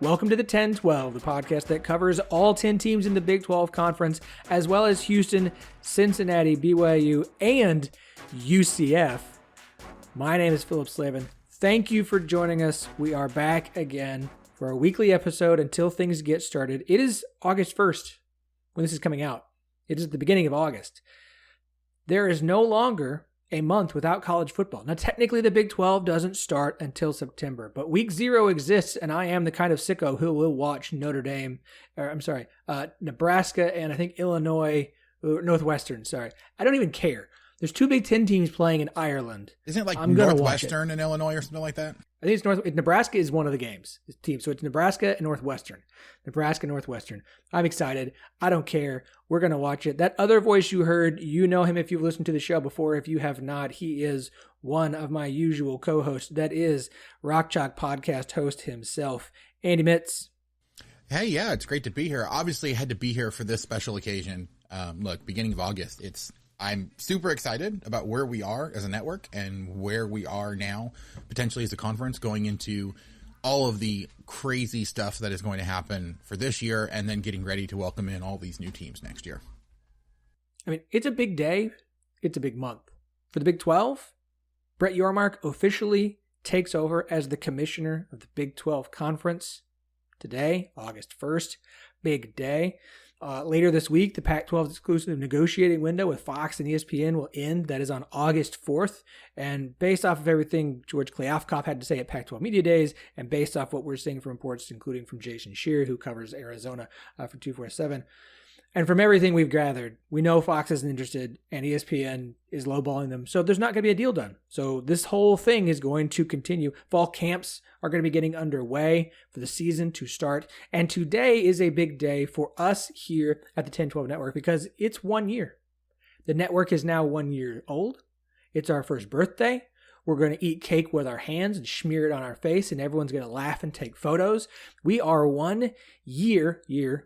Welcome to the Ten12, the podcast that covers all 10 teams in the Big 12 Conference, as well as Houston, Cincinnati, BYU, and UCF. My name is Phillip Slavin. Thank you for joining us. We are back again for a weekly episode until things get started. It is August 1st when this is coming out. It is the beginning of August. There is no longer a month without college football. Now, technically, the Big 12 doesn't start until September, but Week 0 exists, and I am the kind of sicko who will watch Nebraska, and I think Illinois, Northwestern, I don't even care. There's two Big Ten teams playing in Ireland. Isn't it like Northwestern in Illinois or something like that? I think it's Nebraska is one of the games. Teams. So it's Nebraska and Northwestern. Northwestern. I'm excited. I don't care. We're going to watch it. That other voice you heard, you know him if you've listened to the show before. If you have not, he is one of my usual co-hosts. That is Rock Chalk Podcast host himself, Andy Mitz. Hey, yeah, it's great to be here. Obviously, I had to be here for this special occasion. Look, beginning of August, I'm super excited about where we are as a network and where we are now, potentially as a conference, going into all of the crazy stuff that is going to happen for this year and then getting ready to welcome in all these new teams next year. I mean, it's a big day. It's a big month. For the Big 12, Brett Yormark officially takes over as the commissioner of the Big 12 Conference today, August 1st. Big day. Later this week, the Pac-12's exclusive negotiating window with Fox and ESPN will end. That is on August 4th. And based off of everything George Kliavkoff had to say at Pac-12 Media Days, and based off what we're seeing from reports, including from Jason Shear, who covers Arizona for 247, and from everything we've gathered, we know Fox isn't interested and ESPN is lowballing them. So there's not going to be a deal done. So this whole thing is going to continue. Fall camps are going to be getting underway for the season to start. And today is a big day for us here at the 1012 Network because it's 1 year. The network is now 1 year old. It's our first birthday. We're going to eat cake with our hands and smear it on our face, and everyone's going to laugh and take photos. We are 1 year,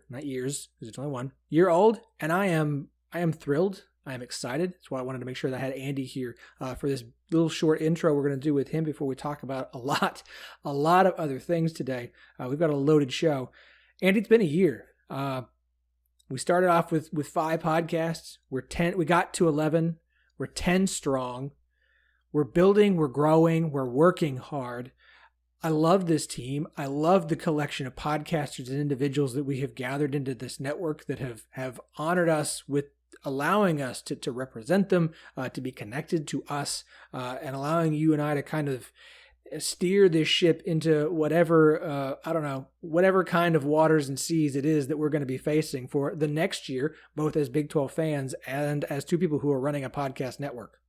not years, because it's only 1 year old, and I am thrilled. I am excited. That's why I wanted to make sure that I had Andy here for this little short intro we're going to do with him before we talk about a lot of other things today. We've got a loaded show. Andy, it's been a year. We started off with 5 podcasts. We're 10. We got to 11. We're 10 strong. We're building, we're growing, we're working hard. I love this team. I love the collection of podcasters and individuals that we have gathered into this network that have honored us with allowing us to represent them, to be connected to us, and allowing you and I to kind of steer this ship into whatever, whatever kind of waters and seas it is that we're going to be facing for the next year, both as Big 12 fans and as two people who are running a podcast network.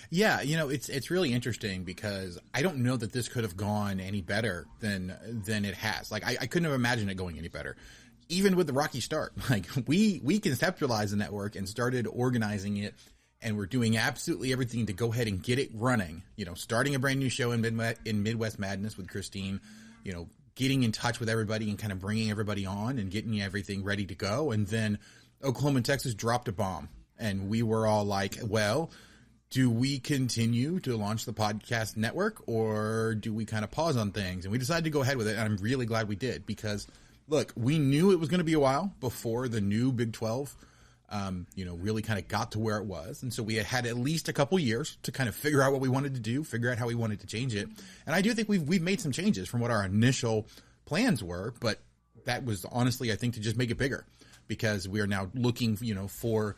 Yeah, it's really interesting because I don't know that this could have gone any better than it has. Like I couldn't have imagined it going any better, even with the rocky start. Like we conceptualized the network and started organizing it, and we're doing absolutely everything to go ahead and get it running. Starting a brand new show in Midwest Madness with Christine. Getting in touch with everybody and kind of bringing everybody on and getting everything ready to go. And then Oklahoma and Texas dropped a bomb, and we were all like, well, do we continue to launch the podcast network or do we kind of pause on things? And we decided to go ahead with it. And I'm really glad we did because, look, we knew it was going to be a while before the new Big 12, really kind of got to where it was. And so we had at least a couple years to kind of figure out what we wanted to do, figure out how we wanted to change it. And I do think we've made some changes from what our initial plans were. But that was honestly, I think, to just make it bigger because we are now looking, for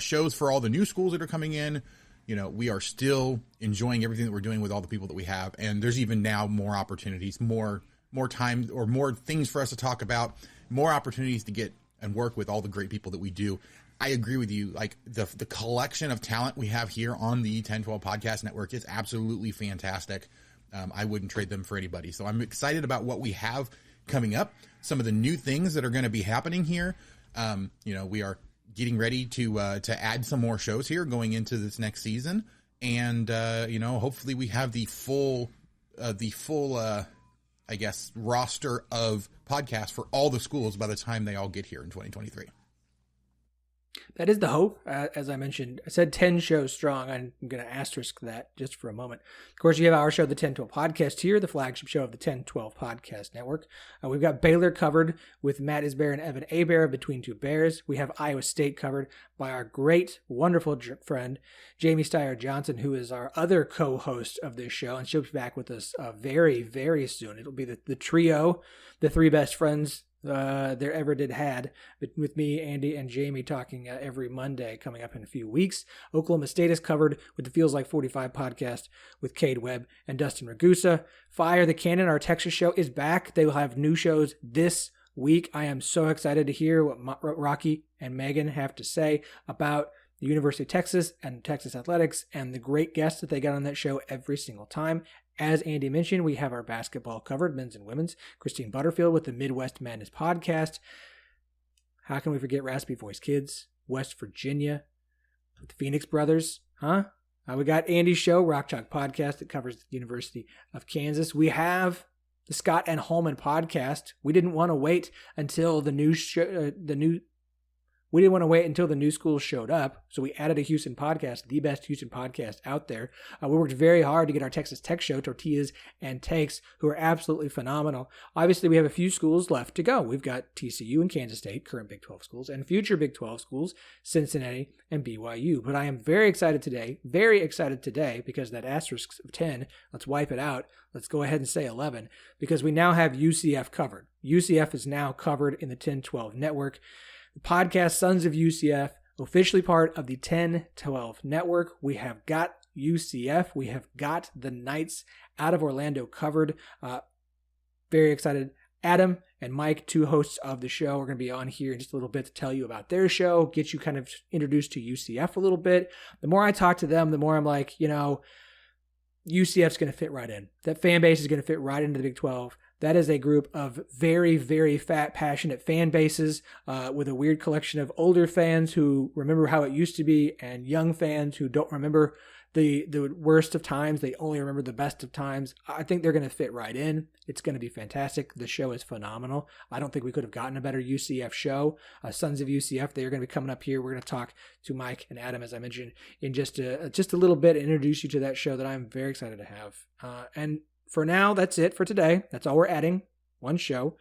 shows for all the new schools that are coming in. We are still enjoying everything that we're doing with all the people that we have, and there's even now more opportunities, more time, or more things for us to talk about, more opportunities to get and work with all the great people that we do. I agree with you. Like the collection of talent we have here on the 1012 Podcast Network is absolutely fantastic. I wouldn't trade them for anybody. So I'm excited about what we have coming up. Some of the new things that are going to be happening here. We are getting ready to add some more shows here going into this next season. And, hopefully we have the full roster of podcasts for all the schools by the time they all get here in 2023. That is the hope. As I mentioned, I said 10 shows strong. I'm going to asterisk that just for a moment. Of course, you have our show, the 1012 Podcast here, the flagship show of the 1012 Podcast Network. We've got Baylor covered with Matt Isbear and Evan Abear Between Two Bears. We have Iowa State covered by our great, wonderful friend, Jamie Steyer Johnson, who is our other co-host of this show, and she'll be back with us very, very soon. It'll be the trio, the three best friends there ever had, with me, Andy, and Jamie talking every Monday coming up in a few weeks. Oklahoma State is covered with the Feels Like 45 podcast with Cade Webb and Dustin Ragusa. Fire the Cannon, our Texas show, is back. They will have new shows this week. I am so excited to hear what Rocky and Megan have to say about the University of Texas and Texas athletics and the great guests that they got on that show every single time. As Andy mentioned, we have our basketball covered, men's and women's. Christine Butterfield with the Midwest Madness podcast. How can we forget Raspy Voice Kids? West Virginia with the Phoenix Brothers, huh? We got Andy's show, Rock Chalk Podcast, that covers the University of Kansas. We have the Scott and Holman podcast. We didn't want to wait until the new school showed up, so we added a Houston podcast, the best Houston podcast out there. We worked very hard to get our Texas Tech show, Tortillas and Takes, who are absolutely phenomenal. Obviously, we have a few schools left to go. We've got TCU and Kansas State, current Big 12 schools, and future Big 12 schools, Cincinnati and BYU. But I am very excited today, because that asterisk of 10, let's wipe it out. Let's go ahead and say 11, because we now have UCF covered. UCF is now covered in the 1012 Network. The podcast Sons of UCF, officially part of the 1012 Network. We have got UCF. We have got the Knights out of Orlando covered. Very excited. Adam and Mike, two hosts of the show, are going to be on here in just a little bit to tell you about their show, get you kind of introduced to UCF a little bit. The more I talk to them, the more I'm like, UCF's going to fit right in. That fan base is going to fit right into the Big 12. That is a group of very, very fat, passionate fan bases with a weird collection of older fans who remember how it used to be and young fans who don't remember the worst of times. They only remember the best of times. I think they're going to fit right in. It's going to be fantastic. The show is phenomenal. I don't think we could have gotten a better UCF show. Sons of UCF, they are going to be coming up here. We're going to talk to Mike and Adam, as I mentioned, in just a little bit, and introduce you to that show that I'm very excited to have. And for now, that's it for today. That's all we're adding. One show.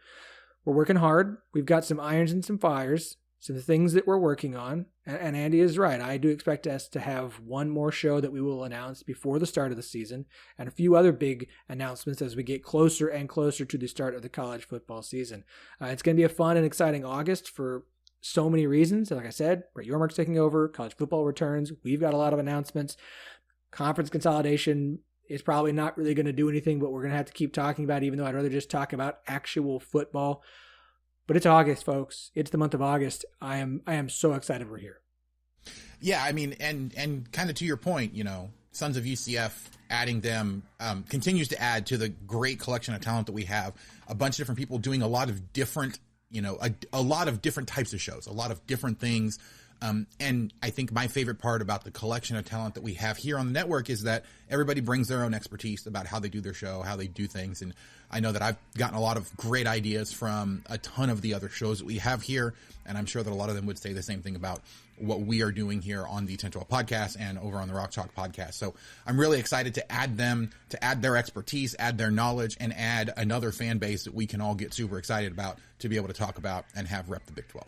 We're working hard. We've got some irons and some fires, some things that we're working on. And Andy is right. I do expect us to have one more show that we will announce before the start of the season, and a few other big announcements as we get closer and closer to the start of the college football season. It's going to be a fun and exciting August for so many reasons. Like I said, Brett Yormark's taking over. College football returns. We've got a lot of announcements. Conference consolidation is probably not really going to do anything, but we're going to have to keep talking about it, even though I'd rather just talk about actual football. But it's August, folks. It's the month of August. I am so excited we're here. Yeah, I mean, and kind of to your point, Sons of UCF, adding them continues to add to the great collection of talent that we have. A bunch of different people doing a lot of different, a lot of different types of shows, a lot of different things. And I think my favorite part about the collection of talent that we have here on the network is that everybody brings their own expertise about how they do their show, how they do things. And I know that I've gotten a lot of great ideas from a ton of the other shows that we have here. And I'm sure that a lot of them would say the same thing about what we are doing here on the 1012 podcast and over on the Rock Chalk podcast. So I'm really excited to add them, to add their expertise, add their knowledge, and add another fan base that we can all get super excited about to be able to talk about and have rep the Big 12.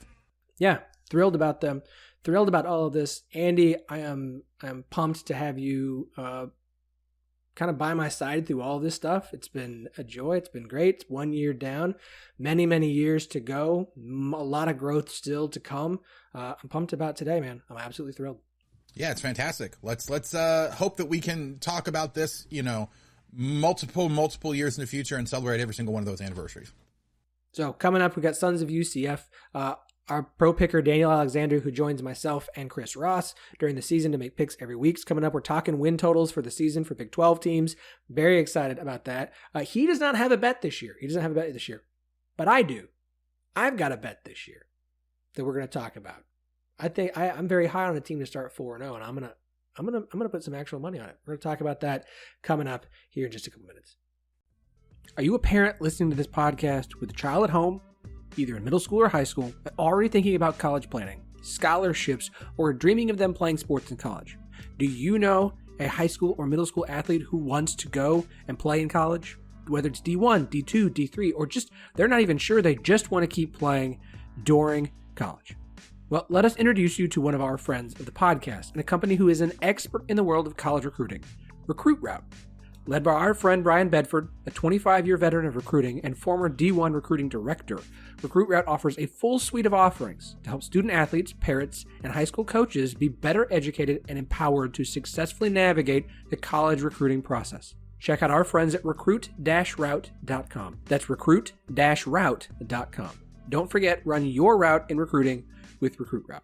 Yeah, thrilled about them. Thrilled about all of this. Andy, I'm pumped to have you kind of by my side through all this stuff. It's been a joy. It's been great. It's 1 year down, many, many years to go. A lot of growth still to come. I'm pumped about today, man. I'm absolutely thrilled. Yeah, it's fantastic. Let's hope that we can talk about this, multiple years in the future and celebrate every single one of those anniversaries. So coming up, we got Sons of UCF. Our pro picker, Daniel Alexander, who joins myself and Chris Ross during the season to make picks every week, is coming up. We're talking win totals for the season for Big 12 teams. Very excited about that. He does not have a bet this year. But I do. I've got a bet this year that we're going to talk about. I think I'm very high on a team to start 4-0, and I'm gonna put some actual money on it. We're going to talk about that coming up here in just a couple minutes. Are you a parent listening to this podcast with a child at home, either in middle school or high school, but already thinking about college planning? scholarships, or are dreaming of them playing sports in college? Do you know a high school or middle school athlete who wants to go and play in college? Whether it's D1, D2, D3, or just they're not even sure, they just want to keep playing during college. Well, let us introduce you to one of our friends of the podcast and a company who is an expert in the world of college recruiting, Recruit Route. Led by our friend Brian Bedford, a 25-year veteran of recruiting and former D1 recruiting director, Recruit Route offers a full suite of offerings to help student athletes, parents, and high school coaches be better educated and empowered to successfully navigate the college recruiting process. Check out our friends at recruit-route.com. That's recruit-route.com. Don't forget, run your route in recruiting with Recruit Route.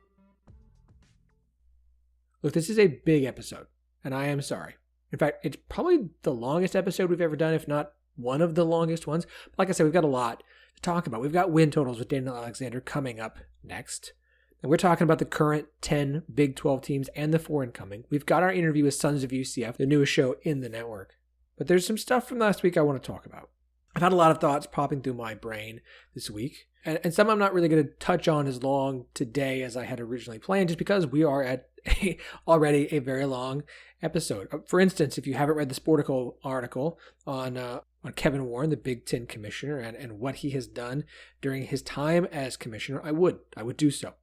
Look, this is a big episode, and I am sorry. In fact, it's probably the longest episode we've ever done, if not one of the longest ones. Like I said, we've got a lot to talk about. We've got win totals with Daniel Alexander coming up next. And we're talking about the current 10 Big 12 teams and the 4 incoming. We've got our interview with Sons of UCF, the newest show in the network. But there's some stuff from last week I want to talk about. I've had a lot of thoughts popping through my brain this week. And some I'm not really going to touch on as long today as I had originally planned, just because we are at already a very long episode. For instance, if you haven't read the Sportico article on Kevin Warren, the Big Ten commissioner, and what he has done during his time as commissioner, I would do so.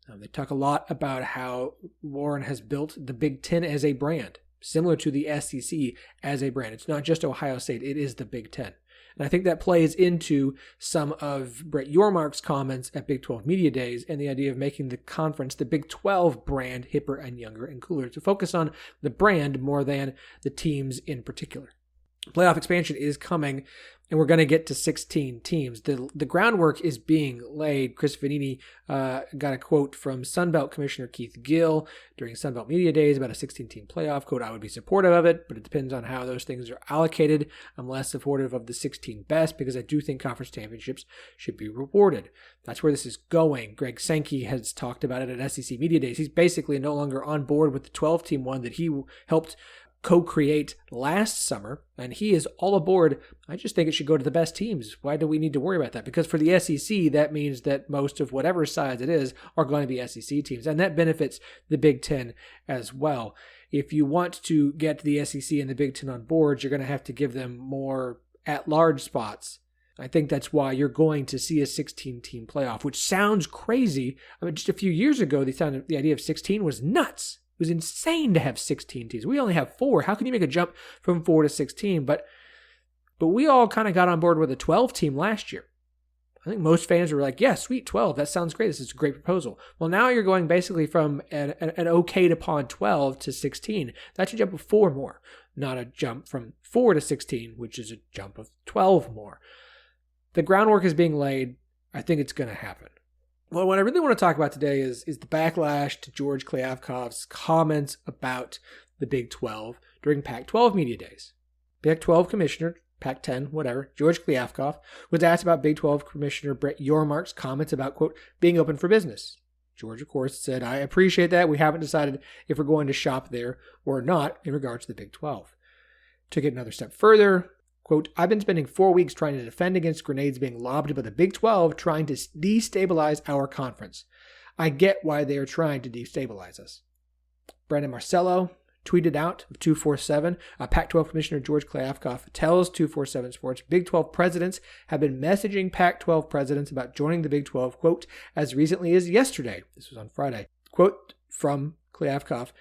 They talk a lot about how Warren has built the Big Ten as a brand, similar to the SEC as a brand. It's not just Ohio State, it is the Big Ten. And I think that plays into some of Brett Yormark's comments at Big 12 Media Days and the idea of making the conference, the Big 12 brand, hipper and younger and cooler, to focus on the brand more than the teams in particular. Playoff expansion is coming, and we're going to get to 16 teams. The groundwork is being laid. Chris Vanini got a quote from Sunbelt Commissioner Keith Gill during Sunbelt Media Days about a 16-team playoff. Quote, I would be supportive of it, but it depends on how those things are allocated. I'm less supportive of the 16 best because I do think conference championships should be rewarded. That's where this is going. Greg Sankey has talked about it at SEC Media Days. He's basically no longer on board with the 12-team one that he helped co-create last summer, and he is all aboard. I just think it should go to the best teams. Why do we need to worry about that? Because for the SEC, that means that most of whatever size it is are going to be SEC teams, and that benefits the Big Ten as well. If you want to get the SEC and the Big Ten on board, you're going to have to give them more at-large spots. I think that's why you're going to see a 16-team playoff, which sounds crazy. I mean, just a few years ago, the idea of 16 was nuts. It was insane to have 16 teams. We only have 4. How can you make a jump from 4 to 16? But we all kind of got on board with a 12 team last year. I think most fans were like, yeah, sweet, 12. That sounds great. This is a great proposal. Well, now you're going basically from an okayed upon 12 to 16. That's a jump of 4 more, not a jump from 4 to 16, which is a jump of 12 more. The groundwork is being laid. I think it's going to happen. Well, what I really want to talk about today is the backlash to George Kliavkoff's comments about the Big 12 during Pac-12 Media Days. Pac-12 Commissioner, Pac-10, whatever, George Kliavkoff, was asked about Big 12 Commissioner Brett Yormark's comments about, quote, being open for business. George, of course, said, I appreciate that. We haven't decided if we're going to shop there or not in regards to the Big 12. Took it another step further. Quote, I've been spending 4 weeks trying to defend against grenades being lobbed by the Big 12 trying to destabilize our conference. I get why they are trying to destabilize us. Brandon Marcello tweeted out of 247, Pac-12 Commissioner George Kliavkoff tells 247 Sports, Big 12 presidents have been messaging Pac-12 presidents about joining the Big 12, quote, as recently as yesterday. This was on Friday. Quote from Kliavkoff,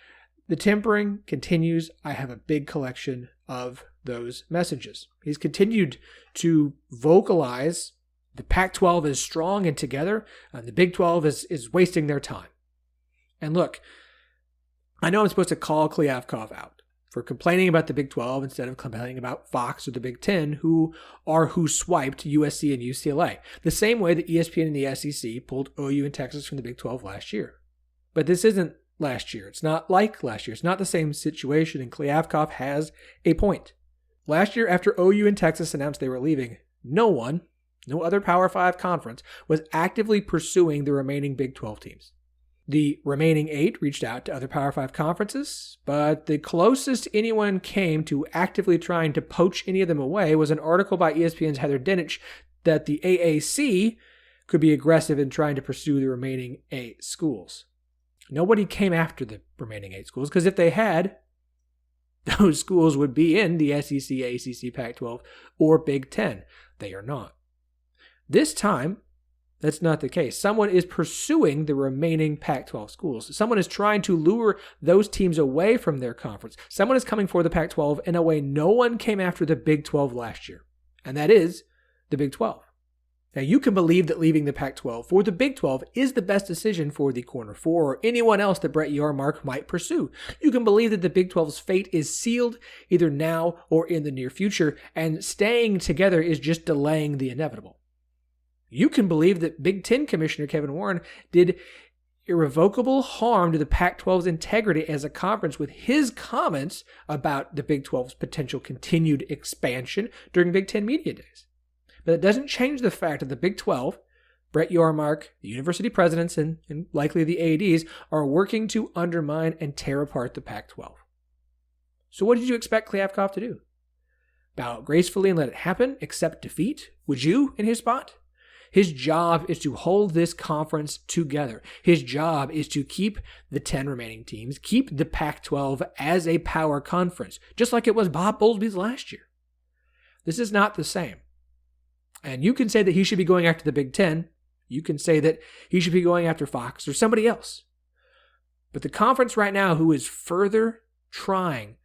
the tempering continues. I have a big collection of those messages. He's continued to vocalize the Pac-12 is strong and together, and the Big 12 is wasting their time. And look, I know I'm supposed to call Kliavkoff out for complaining about the Big 12 instead of complaining about Fox or the Big 10, who swiped USC and UCLA, the same way that ESPN and the SEC pulled OU and Texas from the Big 12 last year. But this isn't last year. It's not like last year. It's not the same situation, and Kliavkoff has a point. Last year, after OU and Texas announced they were leaving, no other Power 5 conference was actively pursuing the remaining Big 12 teams. The remaining 8 reached out to other Power 5 conferences, but the closest anyone came to actively trying to poach any of them away was an article by ESPN's Heather Dinich that the AAC could be aggressive in trying to pursue the remaining 8 schools. Nobody came after the remaining 8 schools, because if they had, those schools would be in the SEC, ACC, Pac-12, or Big Ten. They are not. This time, that's not the case. Someone is pursuing the remaining Pac-12 schools. Someone is trying to lure those teams away from their conference. Someone is coming for the Pac-12 in a way no one came after the Big 12 last year, and that is the Big 12. Now, you can believe that leaving the Pac-12 for the Big 12 is the best decision for the Corner 4 or anyone else that Brett Yormark might pursue. You can believe that the Big 12's fate is sealed either now or in the near future, and staying together is just delaying the inevitable. You can believe that Big Ten Commissioner Kevin Warren did irrevocable harm to the Pac-12's integrity as a conference with his comments about the Big 12's potential continued expansion during Big Ten Media Days. But it doesn't change the fact that the Big 12, Brett Yormark, the university presidents, and likely the ADs are working to undermine and tear apart the Pac-12. So what did you expect Kliavkoff to do? Bow out gracefully and let it happen, accept defeat? Would you in his spot? His job is to hold this conference together. His job is to keep the 10 remaining teams, keep the Pac-12 as a power conference, just like it was Bob Bowlesby's last year. This is not the same. And you can say that he should be going after the Big Ten. You can say that he should be going after Fox or somebody else. But the conference right now who is further trying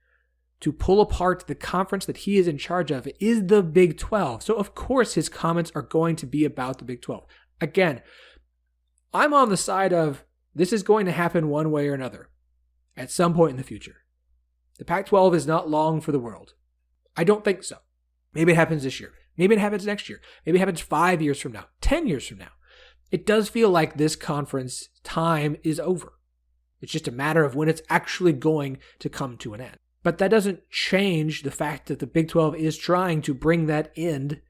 to pull apart the conference that he is in charge of is the Big 12. So, of course, his comments are going to be about the Big 12. Again, I'm on the side of this is going to happen one way or another at some point in the future. The Pac-12 is not long for the world. I don't think so. Maybe it happens this year. Maybe it happens next year. Maybe it happens 5 years from now, 10 years from now. It does feel like this conference time is over. It's just a matter of when it's actually going to come to an end. But that doesn't change the fact that the Big 12 is trying to bring that end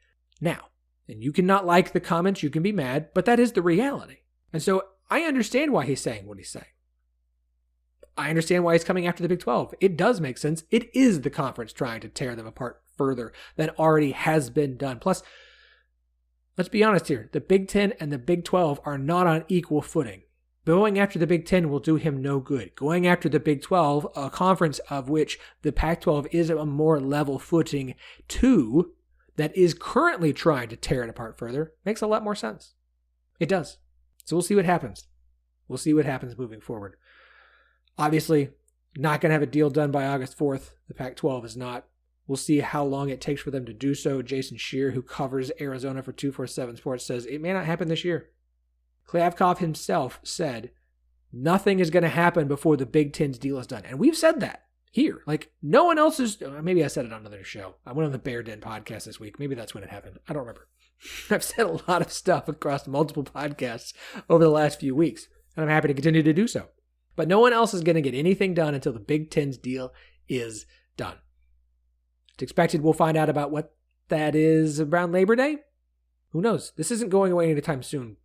now. And you cannot like the comments, you can be mad, but that is the reality. And so I understand why he's saying what he's saying. I understand why he's coming after the Big 12. It does make sense. It is the conference trying to tear them apart further than already has been done. Plus, let's be honest here. The Big 10 and the Big 12 are not on equal footing. Going after the Big 10 will do him no good. Going after the Big 12, a conference of which the Pac-12 is a more level footing to, that is currently trying to tear it apart further, makes a lot more sense. It does. So we'll see what happens. We'll see what happens moving forward. Obviously, not going to have a deal done by August 4th. The Pac-12 is not. We'll see how long it takes for them to do so. Jason Scheer, who covers Arizona for 247 Sports, says it may not happen this year. Kliavkoff himself said nothing is going to happen before the Big Ten's deal is done. And we've said that here. Like, no one else is. Maybe I said it on another show. I went on the Bear Den podcast this week. Maybe that's when it happened. I don't remember. I've said a lot of stuff across multiple podcasts over the last few weeks, and I'm happy to continue to do so. But no one else is going to get anything done until the Big Ten's deal is done. It's expected we'll find out about what that is around Labor Day. Who knows? This isn't going away anytime soon.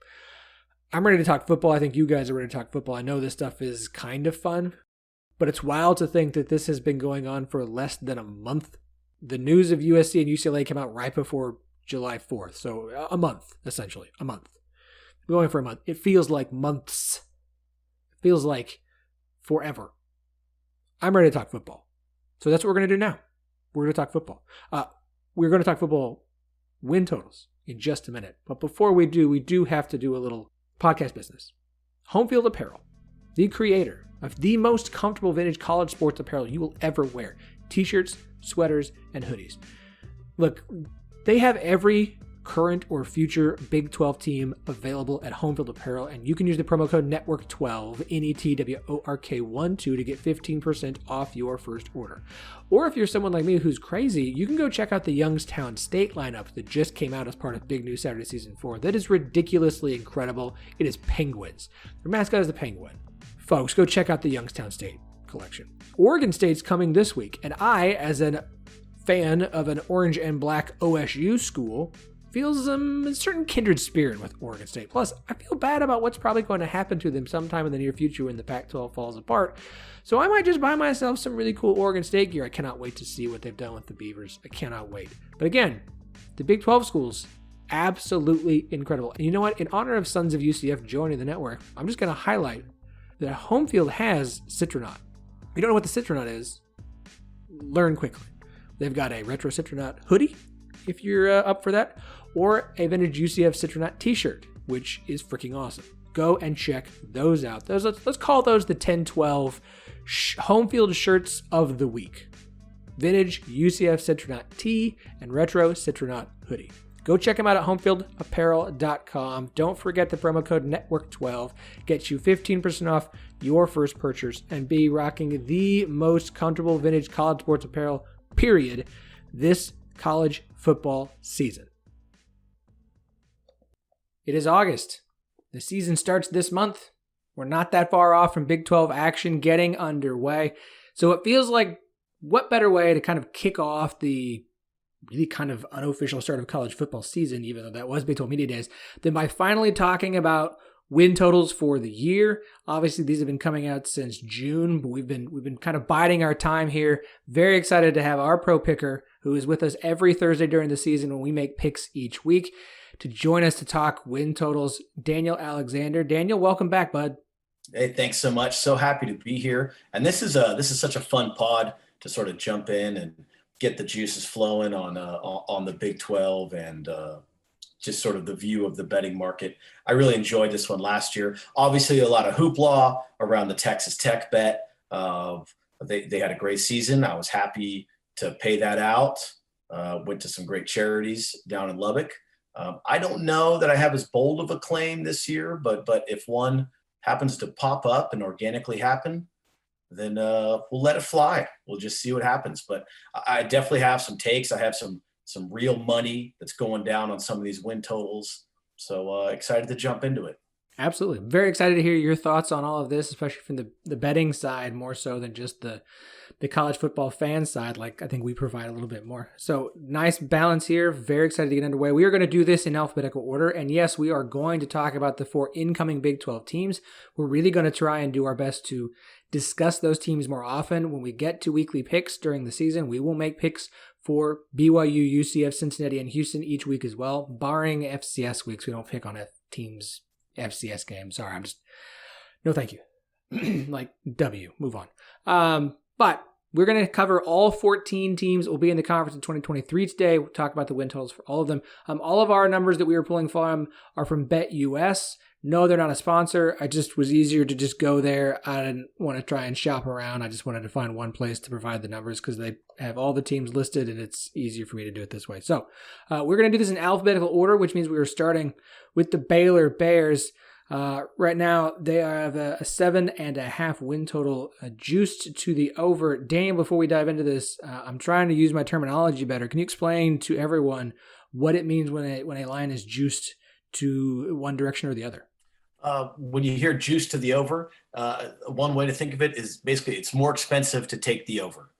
I'm ready to talk football. I think you guys are ready to talk football. I know this stuff is kind of fun, but it's wild to think that this has been going on for less than a month. The news of USC and UCLA came out right before July 4th. So a month, essentially. A month. We're going for a month. It feels like months. It feels like forever. I'm ready to talk football. So that's what we're going to do now. We're going to talk football. We're going to talk football win totals in just a minute. But before we do have to do a little podcast business. Home Field Apparel, the creator of the most comfortable vintage college sports apparel you will ever wear. T-shirts, sweaters, and hoodies. Look, they have every current or future Big 12 team available at Home Field Apparel, and you can use the promo code NETWORK12, NETWORK12 to get 15% off your first order. Or if you're someone like me who's crazy, you can go check out the Youngstown State lineup that just came out as part of Big News Saturday Season 4. That is ridiculously incredible. It is penguins. Their mascot is the penguin. Folks, go check out the Youngstown State collection. Oregon State's coming this week, and I, as a fan of an orange and black OSU school, feels a certain kindred spirit with Oregon State. Plus, I feel bad about what's probably going to happen to them sometime in the near future when the Pac-12 falls apart. So I might just buy myself some really cool Oregon State gear. I cannot wait to see what they've done with the Beavers. I cannot wait. But again, the Big 12 schools absolutely incredible. And you know what? In honor of Sons of UCF joining the network, I'm just going to highlight that Home Field has Citronaut. If you don't know what the Citronaut is, learn quickly. They've got a retro Citronaut hoodie, if you're up for that, or a vintage UCF Citronaut t-shirt, which is freaking awesome. Go and check those out. Let's call those the 1012 Home Field shirts of the week. Vintage UCF Citronaut tee and retro Citronaut hoodie. Go check them out at homefieldapparel.com. Don't forget the promo code NETWORK12 gets you 15% off your first purchase and be rocking the most comfortable vintage college sports apparel, period, this college football season. It is August. The season starts this month. We're not that far off from Big 12 action getting underway. So it feels like what better way to kind of kick off the really kind of unofficial start of college football season, even though that was Big 12 Media Days, than by finally talking about win totals for the year. Obviously, these have been coming out since June, but we've been kind of biding our time here. Very excited to have our pro picker, who is with us every Thursday during the season when we make picks each week, to join us to talk win totals, Daniel Alexander. Daniel, welcome back, bud. Hey, thanks so much. So happy to be here. And this is such a fun pod to sort of jump in and get the juices flowing on the Big 12 and just sort of the view of the betting market. I really enjoyed this one last year. Obviously, a lot of hoopla around the Texas Tech bet. They had a great season. I was happy to pay that out. Went to some great charities down in Lubbock. I don't know that I have as bold of a claim this year, but if one happens to pop up and organically happen, then we'll let it fly. We'll just see what happens. But I definitely have some takes. I have some real money that's going down on some of these win totals. So excited to jump into it. Absolutely. Very excited to hear your thoughts on all of this, especially from the betting side, more so than just the college football fan side. Like, I think we provide a little bit more. So nice balance here. Very excited to get underway. We are going to do this in alphabetical order. And yes, we are going to talk about the 4 incoming Big 12 teams. We're really going to try and do our best to discuss those teams more often. When we get to weekly picks during the season, we will make picks for BYU, UCF, Cincinnati, and Houston each week as well. Barring FCS weeks, we don't pick on a team's FCS game. Sorry, no thank you. Like, move on. But we're going to cover all 14 teams that will be in the conference in 2023 today. We'll talk about the win totals for all of them. All of our numbers that we were pulling from are from BetUS. No, they're not a sponsor. I just was easier to just go there. I didn't want to try and shop around. I just wanted to find one place to provide the numbers because they have all the teams listed and it's easier for me to do it this way. So we're going to do this in alphabetical order, which means we are starting with the Baylor Bears. Right now, they have a 7.5 win total juiced to the over. Daniel, before we dive into this, I'm trying to use my terminology better. Can you explain to everyone what it means when a line is juiced to one direction or the other? When you hear juice to the over, one way to think of it is basically it's more expensive to take the over.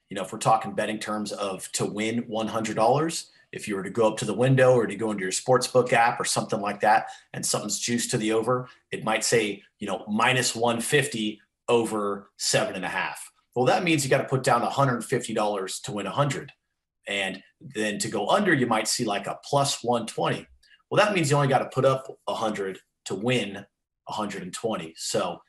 If we're talking betting terms of to win $100, if you were to go up to the window or to go into your sportsbook app or something like that, and something's juiced to the over, it might say, minus 150 over 7.5. Well, that means you got to put down $150 to win 100. And then to go under, you might see like a plus 120. Well, that means you only got to put up 100 to win 120. So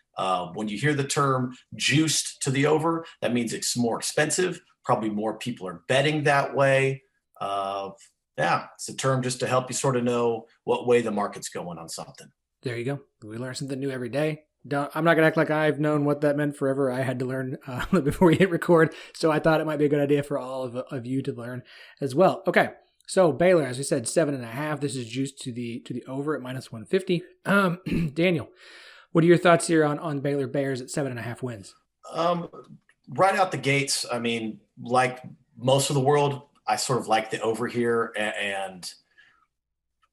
when you hear the term juiced to the over, that means it's more expensive. Probably more people are betting that way. It's a term just to help you sort of know what way the market's going on something. There you go. We learn something new every day. I'm not going to act like I've known what that meant forever. I had to learn before we hit record. So I thought it might be a good idea for all of you to learn as well. Okay. So Baylor, as we said, 7.5. This is juiced to the over at minus 150. Daniel, what are your thoughts here on Baylor Bears at 7.5 wins? Right out the gates, I mean, like most of the world, I sort of like the over here, and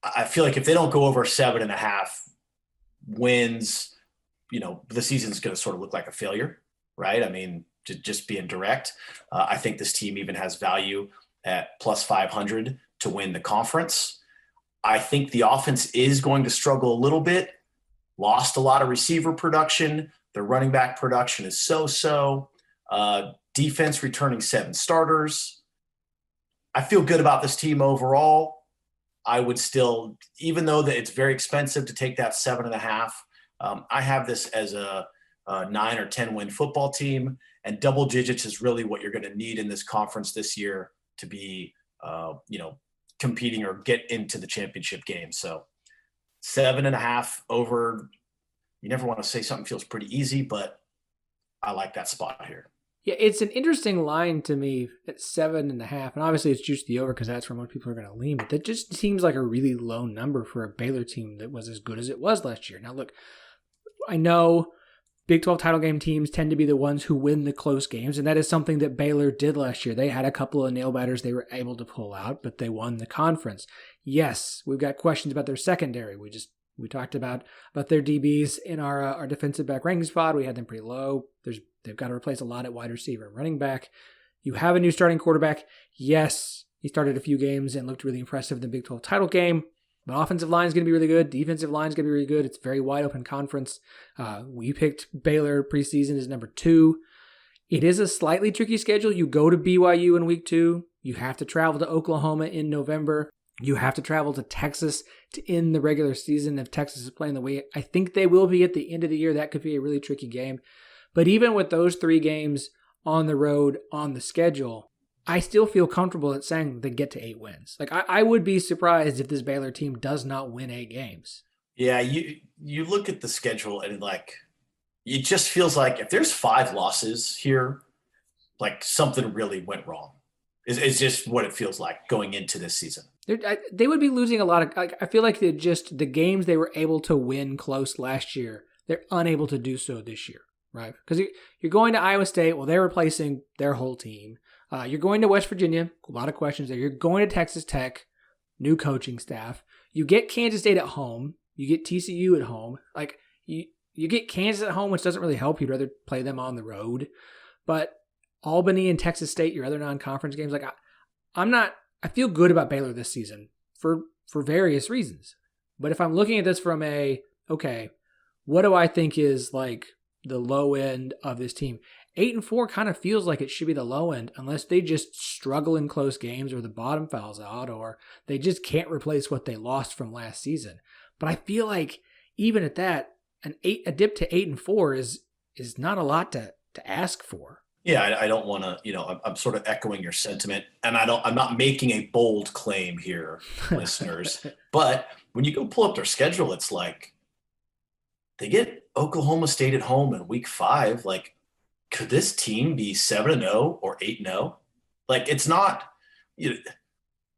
I feel like if they don't go over 7.5 wins, the season's going to sort of look like a failure, right? I mean, just being direct, I think this team even has value at plus 500 to win the conference. I think the offense is going to struggle a little bit. Lost a lot of receiver production. Their running back production is so-so. Defense returning 7 starters. I feel good about this team overall. I would still, even though that it's very expensive to take that 7.5, I have this as a 9 or 10 win football team, and double digits is really what you're going to need in this conference this year to be, competing or get into the championship game. So 7.5 over. You never want to say something feels pretty easy, but I like that spot here. Yeah, it's an interesting line to me at 7.5, and obviously it's juiced the over because that's where most people are going to lean. But that just seems like a really low number for a Baylor team that was as good as it was last year. Now, look, I know Big 12 title game teams tend to be the ones who win the close games, and that is something that Baylor did last year. They had a couple of nail biters they were able to pull out, but they won the conference. Yes, we've got questions about their secondary. We talked about their DBs in our defensive back ranking spot. We had them pretty low. They've got to replace a lot at wide receiver and running back. You have a new starting quarterback. Yes, he started a few games and looked really impressive in the Big 12 title game. But offensive line is going to be really good. Defensive line is going to be really good. It's a very wide open conference. We picked Baylor preseason as number 2. It is a slightly tricky schedule. You go to BYU in week 2. You have to travel to Oklahoma in November. You have to travel to Texas to end the regular season. If Texas is playing the way I think they will be at the end of the year, that could be a really tricky game. But even with those 3 games on the road on the schedule, I still feel comfortable at saying they get to 8 wins. Like I would be surprised if this Baylor team does not win 8 games. Yeah, you look at the schedule and it just feels like if there's 5 losses here, like something really went wrong. It's just what it feels like going into this season. They would be losing a lot of. I feel like the games they were able to win close last year, they're unable to do so this year, right? Because you're going to Iowa State, well, they're replacing their whole team. You're going to West Virginia, a lot of questions there. You're going to Texas Tech, new coaching staff. You get Kansas State at home. You get TCU at home. Like you get Kansas at home, which doesn't really help. You'd rather play them on the road. But Albany and Texas State, your other non-conference games, like I feel good about Baylor this season for various reasons. But if I'm looking at this from okay, what do I think is like the low end of this team? 8-4 kind of feels like it should be the low end unless they just struggle in close games or the bottom fouls out or they just can't replace what they lost from last season. But I feel like even at that, a dip to 8-4 is not a lot to ask for. Yeah, I don't want to, I'm sort of echoing your sentiment, and I'm not making a bold claim here, listeners. But when you go pull up their schedule, it's like they get Oklahoma State at home in week 5. Like, could this team be 7-0 or 8-0? Like, it's not,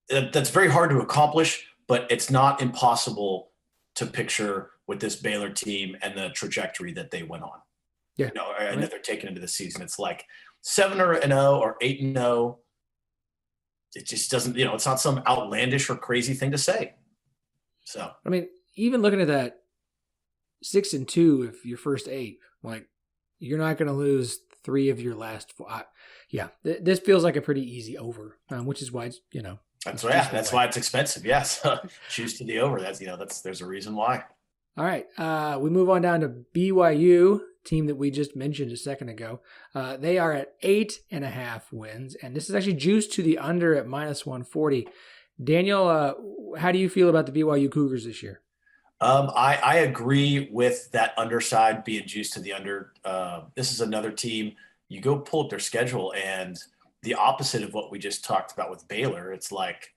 that's very hard to accomplish, but it's not impossible to picture with this Baylor team and the trajectory that they went on. Yeah. And that they're taking into the season. It's like 7-0 or 8-0. It just doesn't, it's not some outlandish or crazy thing to say. So, I mean, even looking at that 6-2, if your first 8, like you're not going to lose 3 of your last 4. This feels like a pretty easy over, which is why it's, that's why it's expensive. Yes. Choose to the over. There's a reason why. All right. We move on down to BYU, team that we just mentioned a second ago. They are at 8.5 wins, and this is actually juiced to the under at -140. Daniel, how do you feel about the BYU Cougars this year? I agree with that underside being juiced to the under. This is another team. You go pull up their schedule, and the opposite of what we just talked about with Baylor, it's like,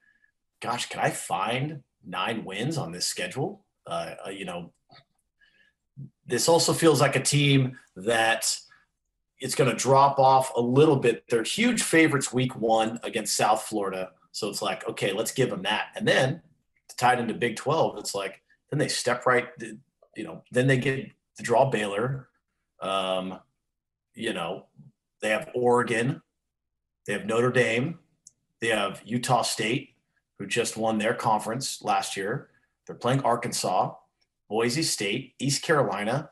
gosh, can I find 9 wins on this schedule? This also feels like a team that it's going to drop off a little bit. They're huge favorites week 1 against South Florida. So it's like, okay, let's give them that. And then to tie it into Big 12, it's like, then they step right, then they get to draw Baylor. They have Oregon. They have Notre Dame. They have Utah State, who just won their conference last year. They're playing Arkansas, Boise State, East Carolina.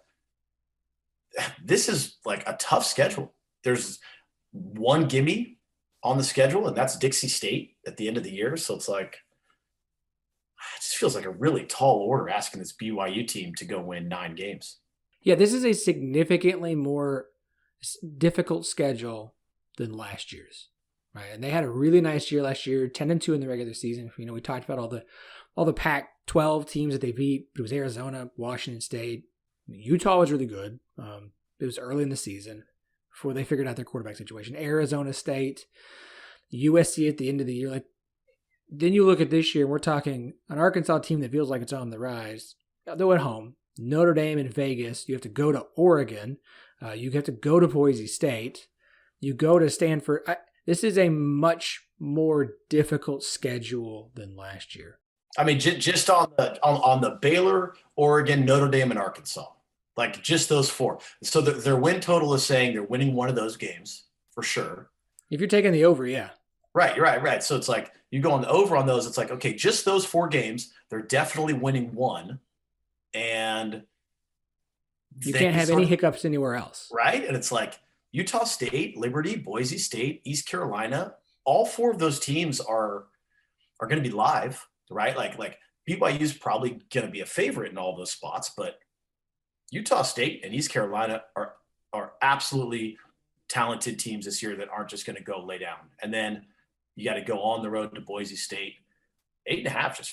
This is like a tough schedule. There's one gimme on the schedule, and that's Dixie State at the end of the year. So it's like, it just feels like a really tall order asking this BYU team to go win 9 games. Yeah, this is a significantly more difficult schedule than last year's, right? And they had a really nice year last year, 10-2 in the regular season. We talked about all all the Pac-12 teams that they beat. It was Arizona, Washington State. Utah was really good. It was early in the season before they figured out their quarterback situation. Arizona State, USC at the end of the year. Like, then you look at this year, we're talking an Arkansas team that feels like it's on the rise. Though at home, Notre Dame and Vegas. You have to go to Oregon. You have to go to Boise State. You go to Stanford. This is a much more difficult schedule than last year. I mean, just on the Baylor, Oregon, Notre Dame, and Arkansas, like just those four. So their win total is saying they're winning one of those games for sure. If you're taking the over, yeah. Right, you're right. So it's like you go on the over on those. It's like, okay, just those 4 games, they're definitely winning one, and you can't have any hiccups anywhere else. Right, and it's like Utah State, Liberty, Boise State, East Carolina. All 4 of those teams are going to be live. Right? Like BYU is probably going to be a favorite in all those spots, but Utah State and East Carolina are absolutely talented teams this year that aren't just going to go lay down. And then you got to go on the road to Boise State. 8.5 just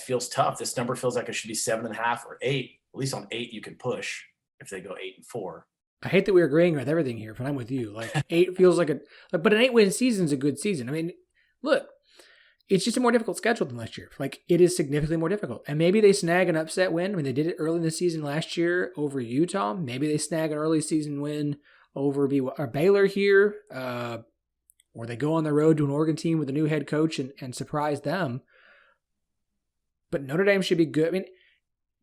feels tough. This number feels like it should be 7.5 or 8. At least on 8 you can push if they go 8-4. I hate that we're agreeing with everything here, but I'm with you. Like 8 feels like but an 8-win season is a good season. I mean, look. It's just a more difficult schedule than last year. Like, it is significantly more difficult. And maybe they snag an upset win. I mean, they did it early in the season last year over Utah. Maybe they snag an early season win over Baylor here. Or they go on the road to an Oregon team with a new head coach and surprise them. But Notre Dame should be good. I mean,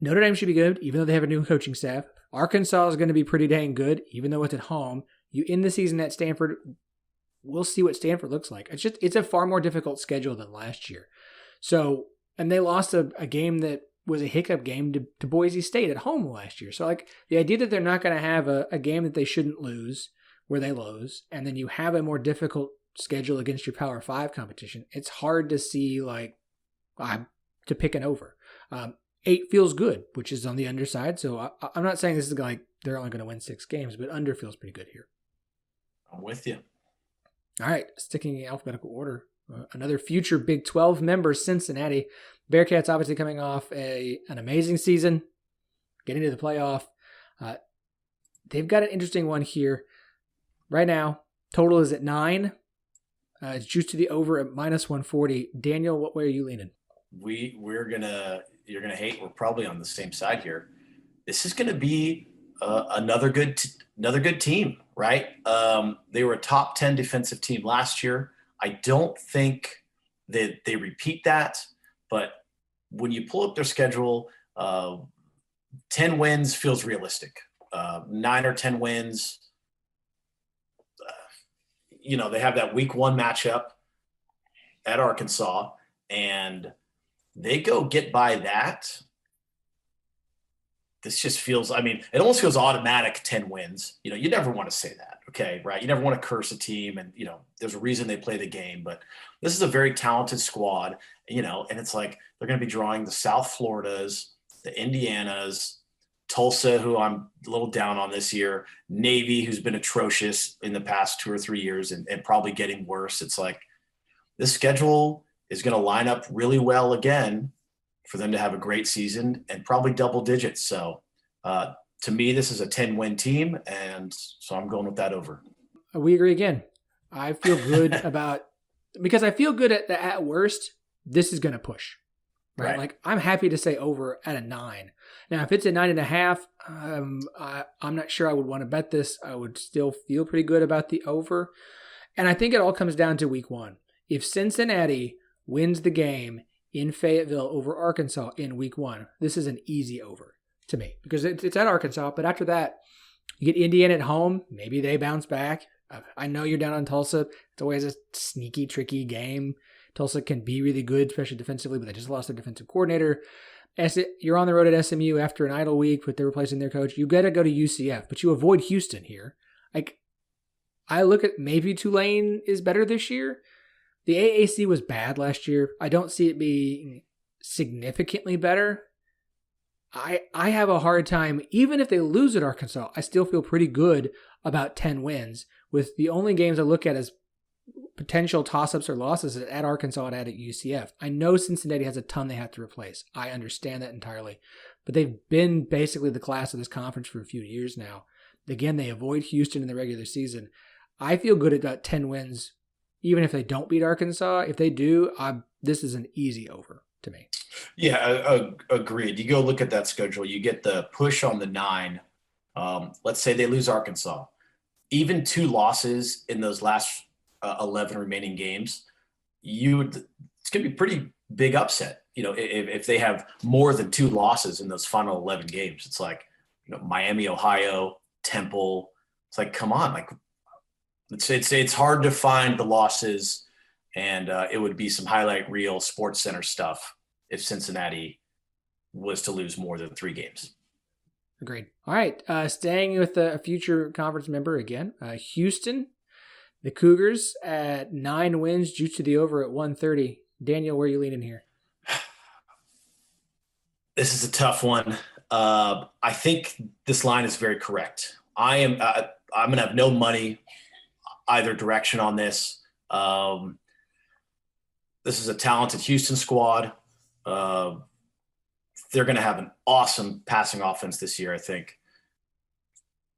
Notre Dame should be good, even though they have a new coaching staff. Arkansas is going to be pretty dang good, even though it's at home. You end the season at Stanford. We'll see what Stanford looks like. It's a far more difficult schedule than last year. So, and they lost a game that was a hiccup game to Boise State at home last year. So, like, the idea that they're not going to have a game that they shouldn't lose, where they lose, and then you have a more difficult schedule against your Power 5 competition, it's hard to see, like, to pick an over. 8 feels good, which is on the underside. So, I'm not saying this is like they're only going to win 6 games, but under feels pretty good here. I'm with you. All right, sticking in alphabetical order, another future Big 12 member, Cincinnati. Bearcats obviously coming off an amazing season, getting to the playoff. They've got an interesting one here. Right now, total is at 9. It's juiced to the over at -140. Daniel, what way are you leaning? You're gonna hate. We're probably on the same side here. This is gonna be another good team, right? They were a top 10 defensive team last year. I don't think that they repeat that, but when you pull up their schedule, 10 wins feels realistic. 9 or 10 wins. They have that week 1 matchup at Arkansas, and they go get by that. This just feels, it almost feels automatic 10 wins. You never want to say that, okay, right? You never want to curse a team, and, there's a reason they play the game. But this is a very talented squad, and it's like they're going to be drawing the South Floridas, the Indianas, Tulsa, who I'm a little down on this year, Navy, who's been atrocious in the past 2 or 3 years and probably getting worse. It's like this schedule is going to line up really well again for them to have a great season and probably double digits. So to me, this is a 10-win team, and so I'm going with that over. We agree again. I feel good because I feel good at worst, this is going to push. Right? Like, I'm happy to say over at a 9. Now, if it's a 9.5, I'm not sure I would want to bet this. I would still feel pretty good about the over. And I think it all comes down to week 1. If Cincinnati wins the game in Fayetteville over Arkansas in week 1, this is an easy over to me because it's at Arkansas. But after that, you get Indiana at home. Maybe they bounce back. I know you're down on Tulsa. It's always a sneaky, tricky game. Tulsa can be really good, especially defensively, but they just lost their defensive coordinator. You're on the road at SMU after an idle week, but they're replacing their coach. You got to go to UCF, but you avoid Houston here. Like, I look at maybe Tulane is better this year. The AAC was bad last year. I don't see it being significantly better. I have a hard time, even if they lose at Arkansas, I still feel pretty good about 10 wins, with the only games I look at as potential toss-ups or losses at Arkansas and at UCF. I know Cincinnati has a ton they have to replace. I understand that entirely. But they've been basically the class of this conference for a few years now. Again, they avoid Houston in the regular season. I feel good at 10 wins, even if they don't beat Arkansas. If they do, this is an easy over to me. Yeah, agreed. You go look at that schedule. You get the push on the 9. Let's say they lose Arkansas. Even 2 losses in those last 11 remaining games, it's going to be pretty big upset. If they have more than 2 losses in those final 11 games, it's like, Miami, Ohio, Temple. It's like, come on, like it's hard to find the losses, and it would be some highlight reel Sports Center stuff if Cincinnati was to lose more than 3 games. Agreed. All right. Staying with a future conference member again, Houston, the Cougars at 9 wins, juice to the over at 130. Daniel, where are you leaning here? This is a tough one. I think this line is very correct. I'm going to have no money either direction on this. This is a talented Houston squad. They're going to have an awesome passing offense this year, I think.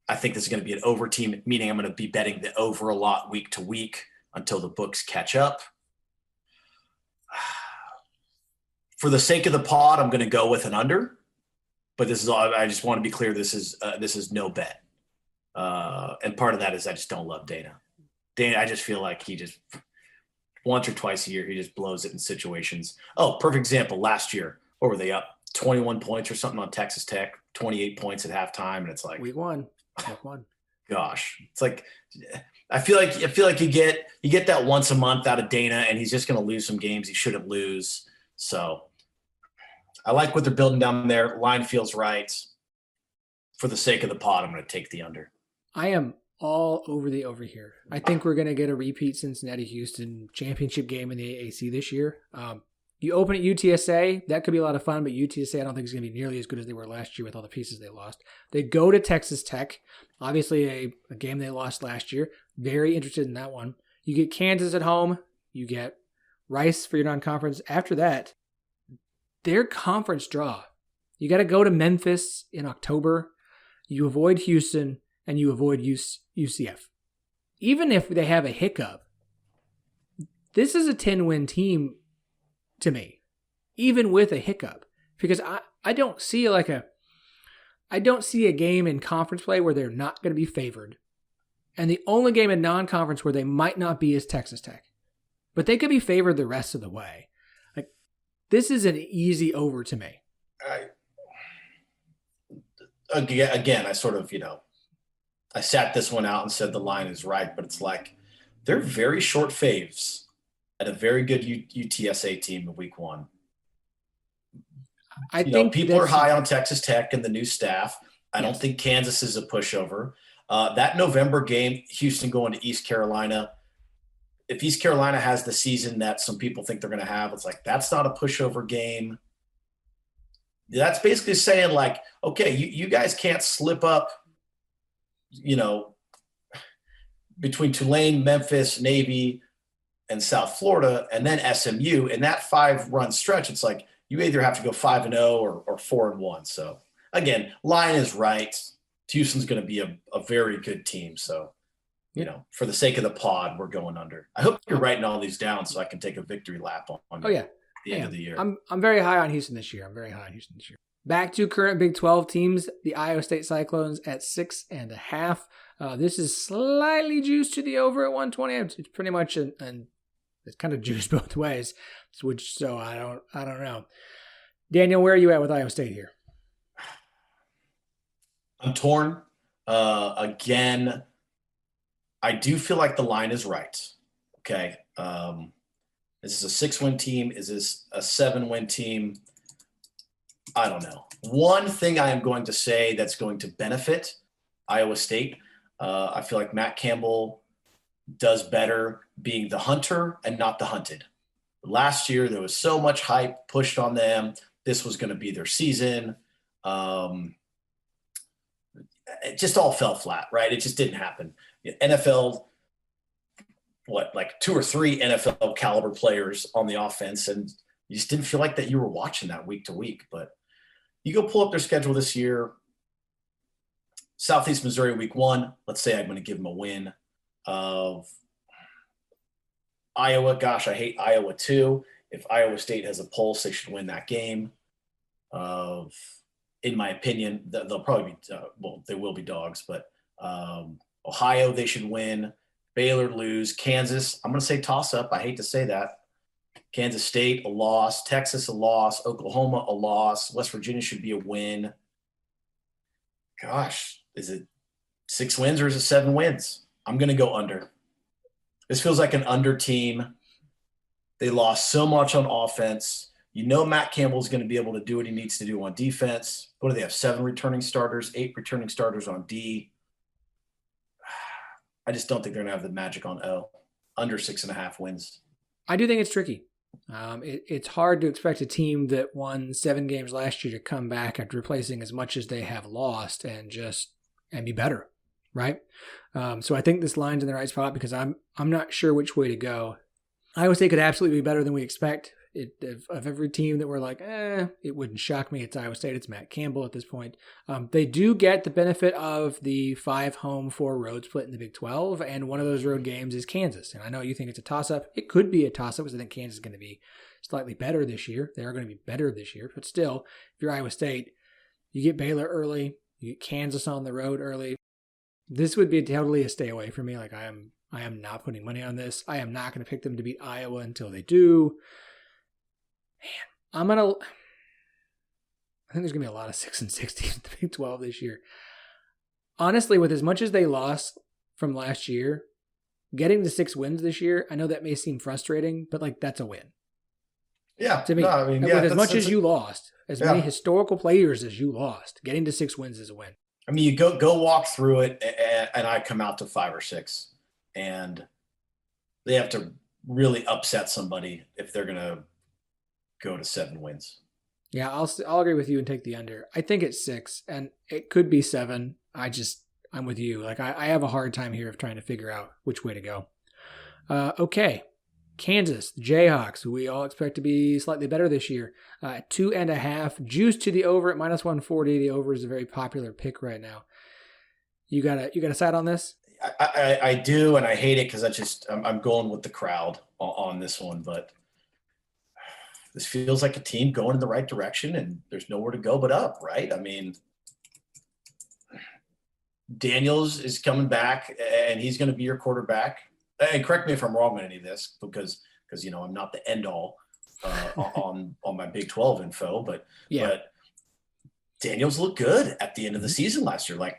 I think this is going to be an over team, meaning I'm going to be betting the over a lot week to week until the books catch up. For the sake of the pod, I'm going to go with an under. But this is all. I just want to be clear. This is no bet, and part of that is I just don't love Dana. I just feel like he just once or twice a year he just blows it in situations. Oh, perfect example. Last year, what were they up? 21 points or something on Texas Tech. 28 points at halftime, and it's like week one. Gosh, it's like I feel like you get that once a month out of Dana, and he's just going to lose some games he shouldn't lose. So. I like what they're building down there. Line feels right. For the sake of the pod, I'm going to take the under. I am all over the over here. I think we're going to get a repeat Cincinnati-Houston championship game in the AAC this year. You open at UTSA, that could be a lot of fun, but UTSA I don't think is going to be nearly as good as they were last year with all the pieces they lost. They go to Texas Tech, obviously a game they lost last year. Very interested in that one. You get Kansas at home. You get Rice for your non-conference. After that, their conference draw. You got to go to Memphis in October. You avoid Houston, and you avoid UCF. Even if they have a hiccup, this is a 10-win team to me, even with a hiccup. Because I don't see a game in conference play where they're not going to be favored. And the only game in non-conference where they might not be is Texas Tech. But they could be favored the rest of the way. This is an easy over to me. Again, I sort of, I sat this one out and said the line is right, but it's like they're very short faves at a very good UTSA team in week 1. I think people are high on Texas Tech and the new staff. I don't think Kansas is a pushover. That November game, Houston going to East Carolina, if East Carolina has the season that some people think they're going to have, it's like, that's not a pushover game. That's basically saying like, okay, you guys can't slip up, between Tulane, Memphis, Navy, and South Florida, and then SMU. In that 5-run stretch, it's like you either have to go 5-0 or 4-1. So again, line is right. Houston's going to be a very good team. So, for the sake of the pod, we're going under. I hope you're writing all these down so I can take a victory lap on the end of the year. I'm very high on Houston this year. Back to current Big 12 teams, the Iowa State Cyclones at 6.5. This is slightly juiced to the over at 120. It's pretty much it's kind of juiced both ways. So I don't know. Daniel, where are you at with Iowa State here? I'm torn. Again, I do feel like the line is right. Okay. Is this a 6-win team? Is this a 7-win team? I don't know. One thing I am going to say that's going to benefit Iowa State, I feel like Matt Campbell does better being the hunter and not the hunted. Last year, there was so much hype pushed on them. This was going to be their season. It just all fell flat, right? It just didn't happen. NFL like 2 or 3 NFL caliber players on the offense, and you just didn't feel like that you were watching that week to week. But you go pull up their schedule this year. Southeast Missouri week 1. Let's say I'm going to give them a win. Of Iowa, gosh, I hate Iowa too. If Iowa State has a pulse, they should win that game. In my opinion, they'll probably be, they will be dogs, but Ohio, they should win. Baylor, lose. Kansas, I'm going to say toss-up. I hate to say that. Kansas State, a loss. Texas, a loss. Oklahoma, a loss. West Virginia should be a win. Gosh, is it 6 wins or is it 7 wins? I'm going to go under. This feels like an under team. They lost so much on offense. You know Matt Campbell is going to be able to do what he needs to do on defense. What do they have? 7 returning starters, 8 returning starters on D. I just don't think they're going to have the magic on O. Under 6.5 wins. I do think it's tricky. It's hard to expect a team that won 7 games last year to come back after replacing as much as they have lost and be better, right? So I think this line's in the right spot because I'm not sure which way to go. Iowa State could absolutely be better than we expect. Of every team that we're like, it wouldn't shock me. It's Iowa State. It's Matt Campbell at this point. They do get the benefit of the 5 home, 4 road split in the Big 12, and one of those road games is Kansas. And I know you think it's a toss-up. It could be a toss-up because I think Kansas is going to be slightly better this year. They are going to be better this year. But still, if you're Iowa State, you get Baylor early. You get Kansas on the road early. This would be totally a stay away for me. Like I am not putting money on this. I am not going to pick them to beat Iowa until they do. Man, I think there's going to be a lot of 6-16 in the Big 12 this year. Honestly, with as much as they lost from last year, getting to 6 wins this year, I know that may seem frustrating, but like that's a win. Yeah. To me, no, I mean, yeah, with as much as you lost, as many historical players as you lost, getting to 6 wins is a win. I mean, you go walk through it, and I come out to 5 or 6, and they have to really upset somebody if they're going to go to 7 wins. Yeah, I'll agree with you and take the under. I think it's 6, and it could be 7. I'm with you. Like I have a hard time here of trying to figure out which way to go. Okay, Kansas, the Jayhawks, who we all expect to be slightly better this year. 2.5, juice to the over at -140. The over is a very popular pick right now. You got a side on this? I do, and I hate it because I'm going with the crowd on this one, but this feels like a team going in the right direction, and there's nowhere to go but up, right? I mean, Daniels is coming back, and he's going to be your quarterback. And correct me if I'm wrong on any of this, because I'm not the end all on my Big 12 info, but Daniels looked good at the end of the season last year. Like,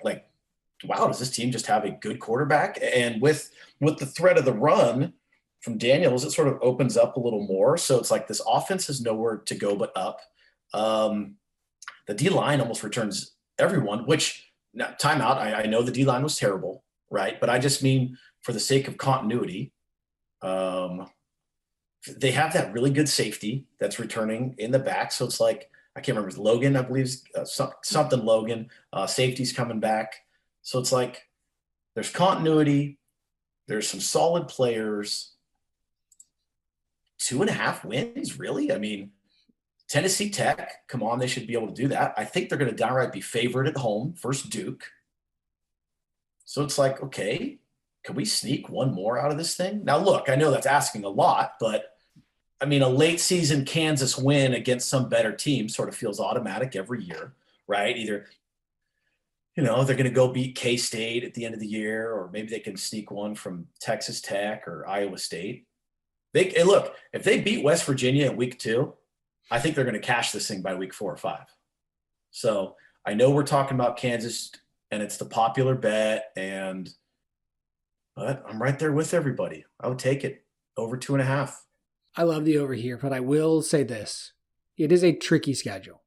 wow, does this team just have a good quarterback? And with the threat of the run from Daniels, it sort of opens up a little more. So it's like this offense has nowhere to go but up. The D-line almost returns everyone, which now, timeout. I know the D-line was terrible, right? But I just mean for the sake of continuity, they have that really good safety that's returning in the back. So it's like, I can't remember, Logan, I believe, something Logan. Safety's coming back. So it's like there's continuity. There's some solid players. 2.5 wins, really? I mean, Tennessee Tech, come on, they should be able to do that. I think they're going to downright be favored at home versus Duke. So it's like, okay, can we sneak one more out of this thing? Now, look, I know that's asking a lot, but I mean, a late season Kansas win against some better team sort of feels automatic every year, right? Either, they're going to go beat K-State at the end of the year, or maybe they can sneak one from Texas Tech or Iowa State. Look, if they beat West Virginia in week 2, I think they're going to cash this thing by week 4 or 5. So I know we're talking about Kansas, and it's the popular bet, but I'm right there with everybody. I would take it over 2.5. I love the over here, but I will say this. It is a tricky schedule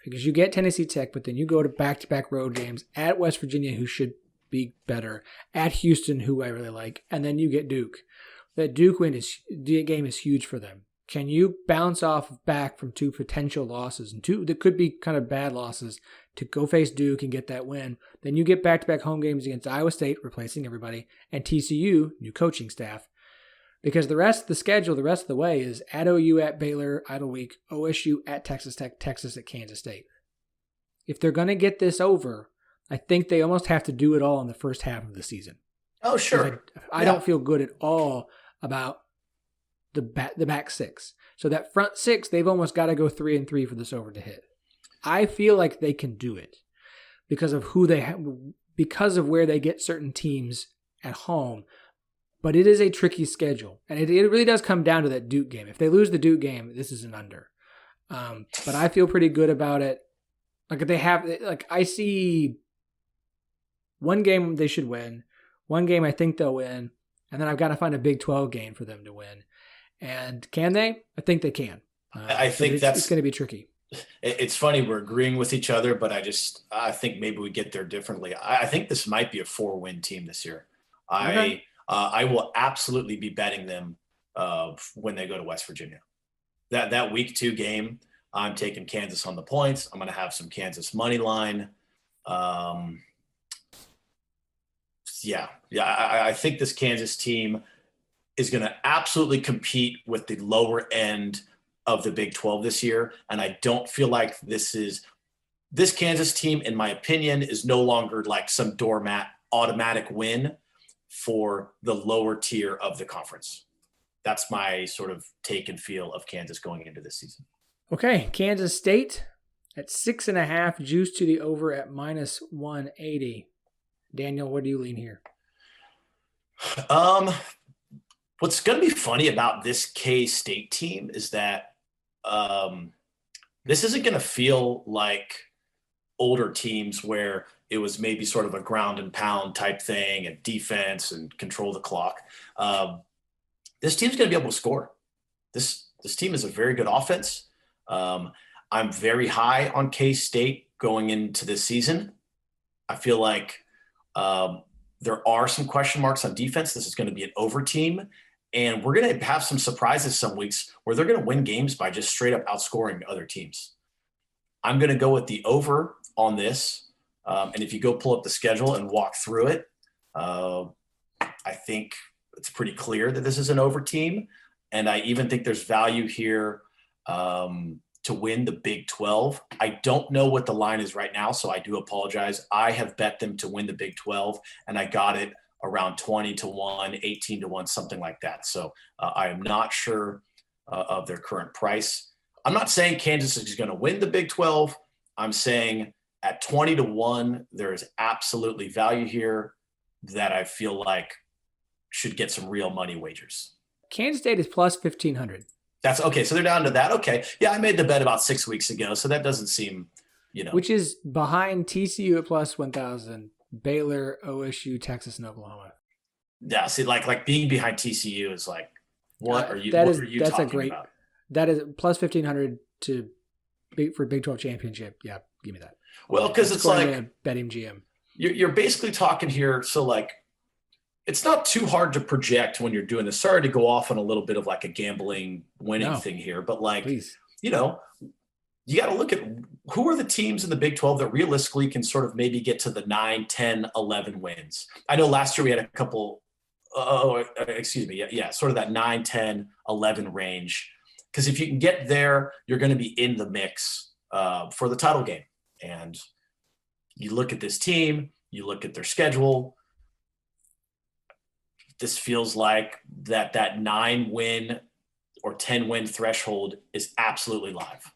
because you get Tennessee Tech, but then you go to back-to-back road games at West Virginia, who should be better, at Houston, who I really like, and then you get Duke. That Duke game is huge for them. Can you bounce back from 2 potential losses, and 2 that could be kind of bad losses, to go face Duke and get that win? Then you get back-to-back home games against Iowa State, replacing everybody, and TCU, new coaching staff. Because the rest of the schedule, the rest of the way is at OU, at Baylor, idle week, OSU, at Texas Tech, Texas at Kansas State. If they're going to get this over, I think they almost have to do it all in the first half of the season. Oh, sure. I don't feel good at all about the back six. So that front six, they've almost got to go 3-3 for this over to hit. I feel like they can do it because of who they have, because of where they get certain teams at home. But it is a tricky schedule, and it really does come down to that Duke game. If they lose the Duke game, this is an under. But I feel pretty good about it. I see one game they should win, one game I think they'll win, and then I've got to find a Big 12 game for them to win. And can they? I think they can. I think it's going to be tricky. It's funny, we're agreeing with each other, but I think maybe we get there differently. I think this might be a 4-win team this year. Okay. I will absolutely be betting them when they go to West Virginia. That week 2 game, I'm taking Kansas on the points. I'm going to have some Kansas money line. I think this Kansas team is going to absolutely compete with the lower end of the Big 12 this year. And I don't feel like this Kansas team, in my opinion, is no longer like some doormat automatic win for the lower tier of the conference. That's my sort of take and feel of Kansas going into this season. Okay, Kansas State at 6.5, juice to the over at -180. Daniel, where do you lean here? What's going to be funny about this K-State team is that this isn't going to feel like older teams where it was maybe sort of a ground and pound type thing and defense and control the clock. This team's going to be able to score. This team is a very good offense. I'm very high on K-State going into this season. I feel like there are some question marks on defense. This is going to be an over team. And we're going to have some surprises some weeks where they're going to win games by just straight up outscoring other teams. I'm going to go with the over on this. And if you go pull up the schedule and walk through it, I think it's pretty clear that this is an over team. And I even think there's value here to win the Big 12. I don't know what the line is right now, so I do apologize. I have bet them to win the Big 12, and I got it around 20-1, 18-1, something like that. So I am not sure of their current price. I'm not saying Kansas is going to win the Big 12. I'm saying at 20-1, there is absolutely value here that I feel like should get some real money wagers. Kansas State is plus 1,500. That's okay. So they're down to that. Okay. Yeah, I made the bet about 6 weeks ago, so that doesn't seem, Which is behind TCU at plus 1,000, Baylor, OSU, Texas, and Oklahoma. Yeah, see, like being behind TCU is like, what are you that's talking a great, about? That is plus 1,500 for Big 12 championship. Yeah, give me that. Well, because it's like betting GM. You're basically talking here. So like, it's not too hard to project when you're doing this. Sorry to go off on a little bit of like a gambling winning thing here, but like, please. You got to look at who are the teams in the Big 12 that realistically can sort of maybe get to the 9, 10, 11 wins. I know last year we had a couple, sort of that 9, 10, 11 range. Because if you can get there, you're going to be in the mix for the title game. And you look at this team, you look at their schedule. This feels like that 9-win or 10-win threshold is absolutely live.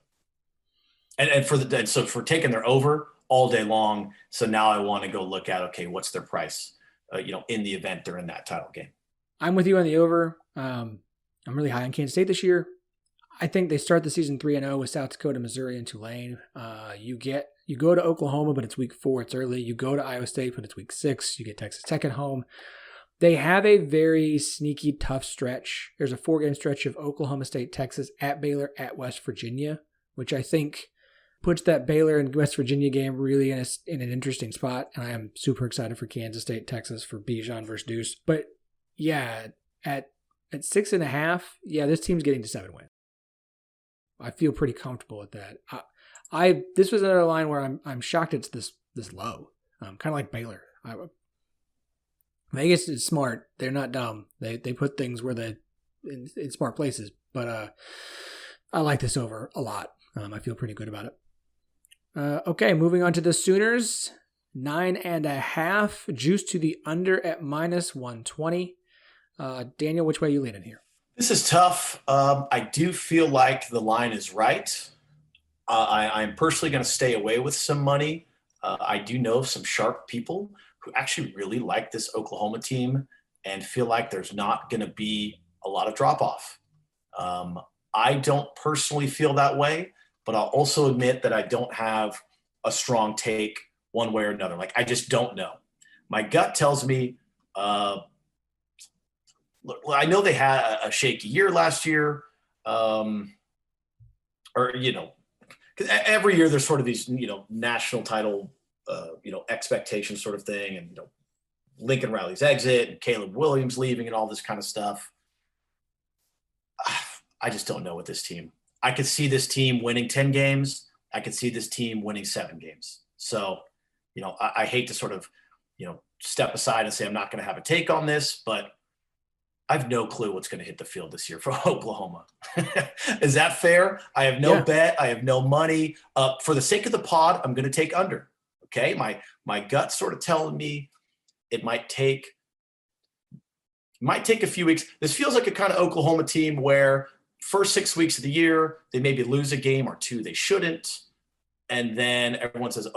And so for taking their over all day long. So now I want to go look at, okay, what's their price, in the event they're in that title game. I'm with you on the over. I'm really high on Kansas State this year. I think they start the season 3-0 with South Dakota, Missouri, and Tulane. You go to Oklahoma, but it's week 4. It's early. You go to Iowa State, but it's week 6. You get Texas Tech at home. They have a very sneaky, tough stretch. There's a 4-game stretch of Oklahoma State, Texas, at Baylor, at West Virginia, which I think puts that Baylor and West Virginia game really in an interesting spot. And I am super excited for Kansas State, Texas for Bijan versus Deuce. But yeah, at 6.5, this team's getting to 7 wins. I feel pretty comfortable with that. This was another line where I'm shocked it's this low. Kind of like Baylor. Vegas is smart. They're not dumb. They put things where the in smart places. But I like this over a lot. I feel pretty good about it. Okay, moving on to the Sooners. 9.5, juice to the under at -120. Daniel, which way are you leaning here? This is tough. I do feel like the line is right. I'm personally going to stay away with some money. I do know some sharp people who actually really like this Oklahoma team and feel like there's not going to be a lot of drop-off. I don't personally feel that way, but I'll also admit that I don't have a strong take one way or another. Like, I just don't know. My gut tells me, look, I know they had a shaky year last year, because every year there's sort of these, national title, expectation sort of thing. And, Lincoln Riley's exit and Caleb Williams leaving and all this kind of stuff. I just don't know with this team. I could see this team winning 10 games. I could see this team winning 7 games. So, I hate to sort of, step aside and say I'm not going to have a take on this, but I have no clue what's going to hit the field this year for Oklahoma. Is that fair? I have no bet. I have no money. For the sake of the pod, I'm going to take under. Okay. My gut's sort of telling me it might take a few weeks. This feels like a kind of Oklahoma team where first 6 weeks of the year, they maybe lose a game or 2 they shouldn't. And then everyone says,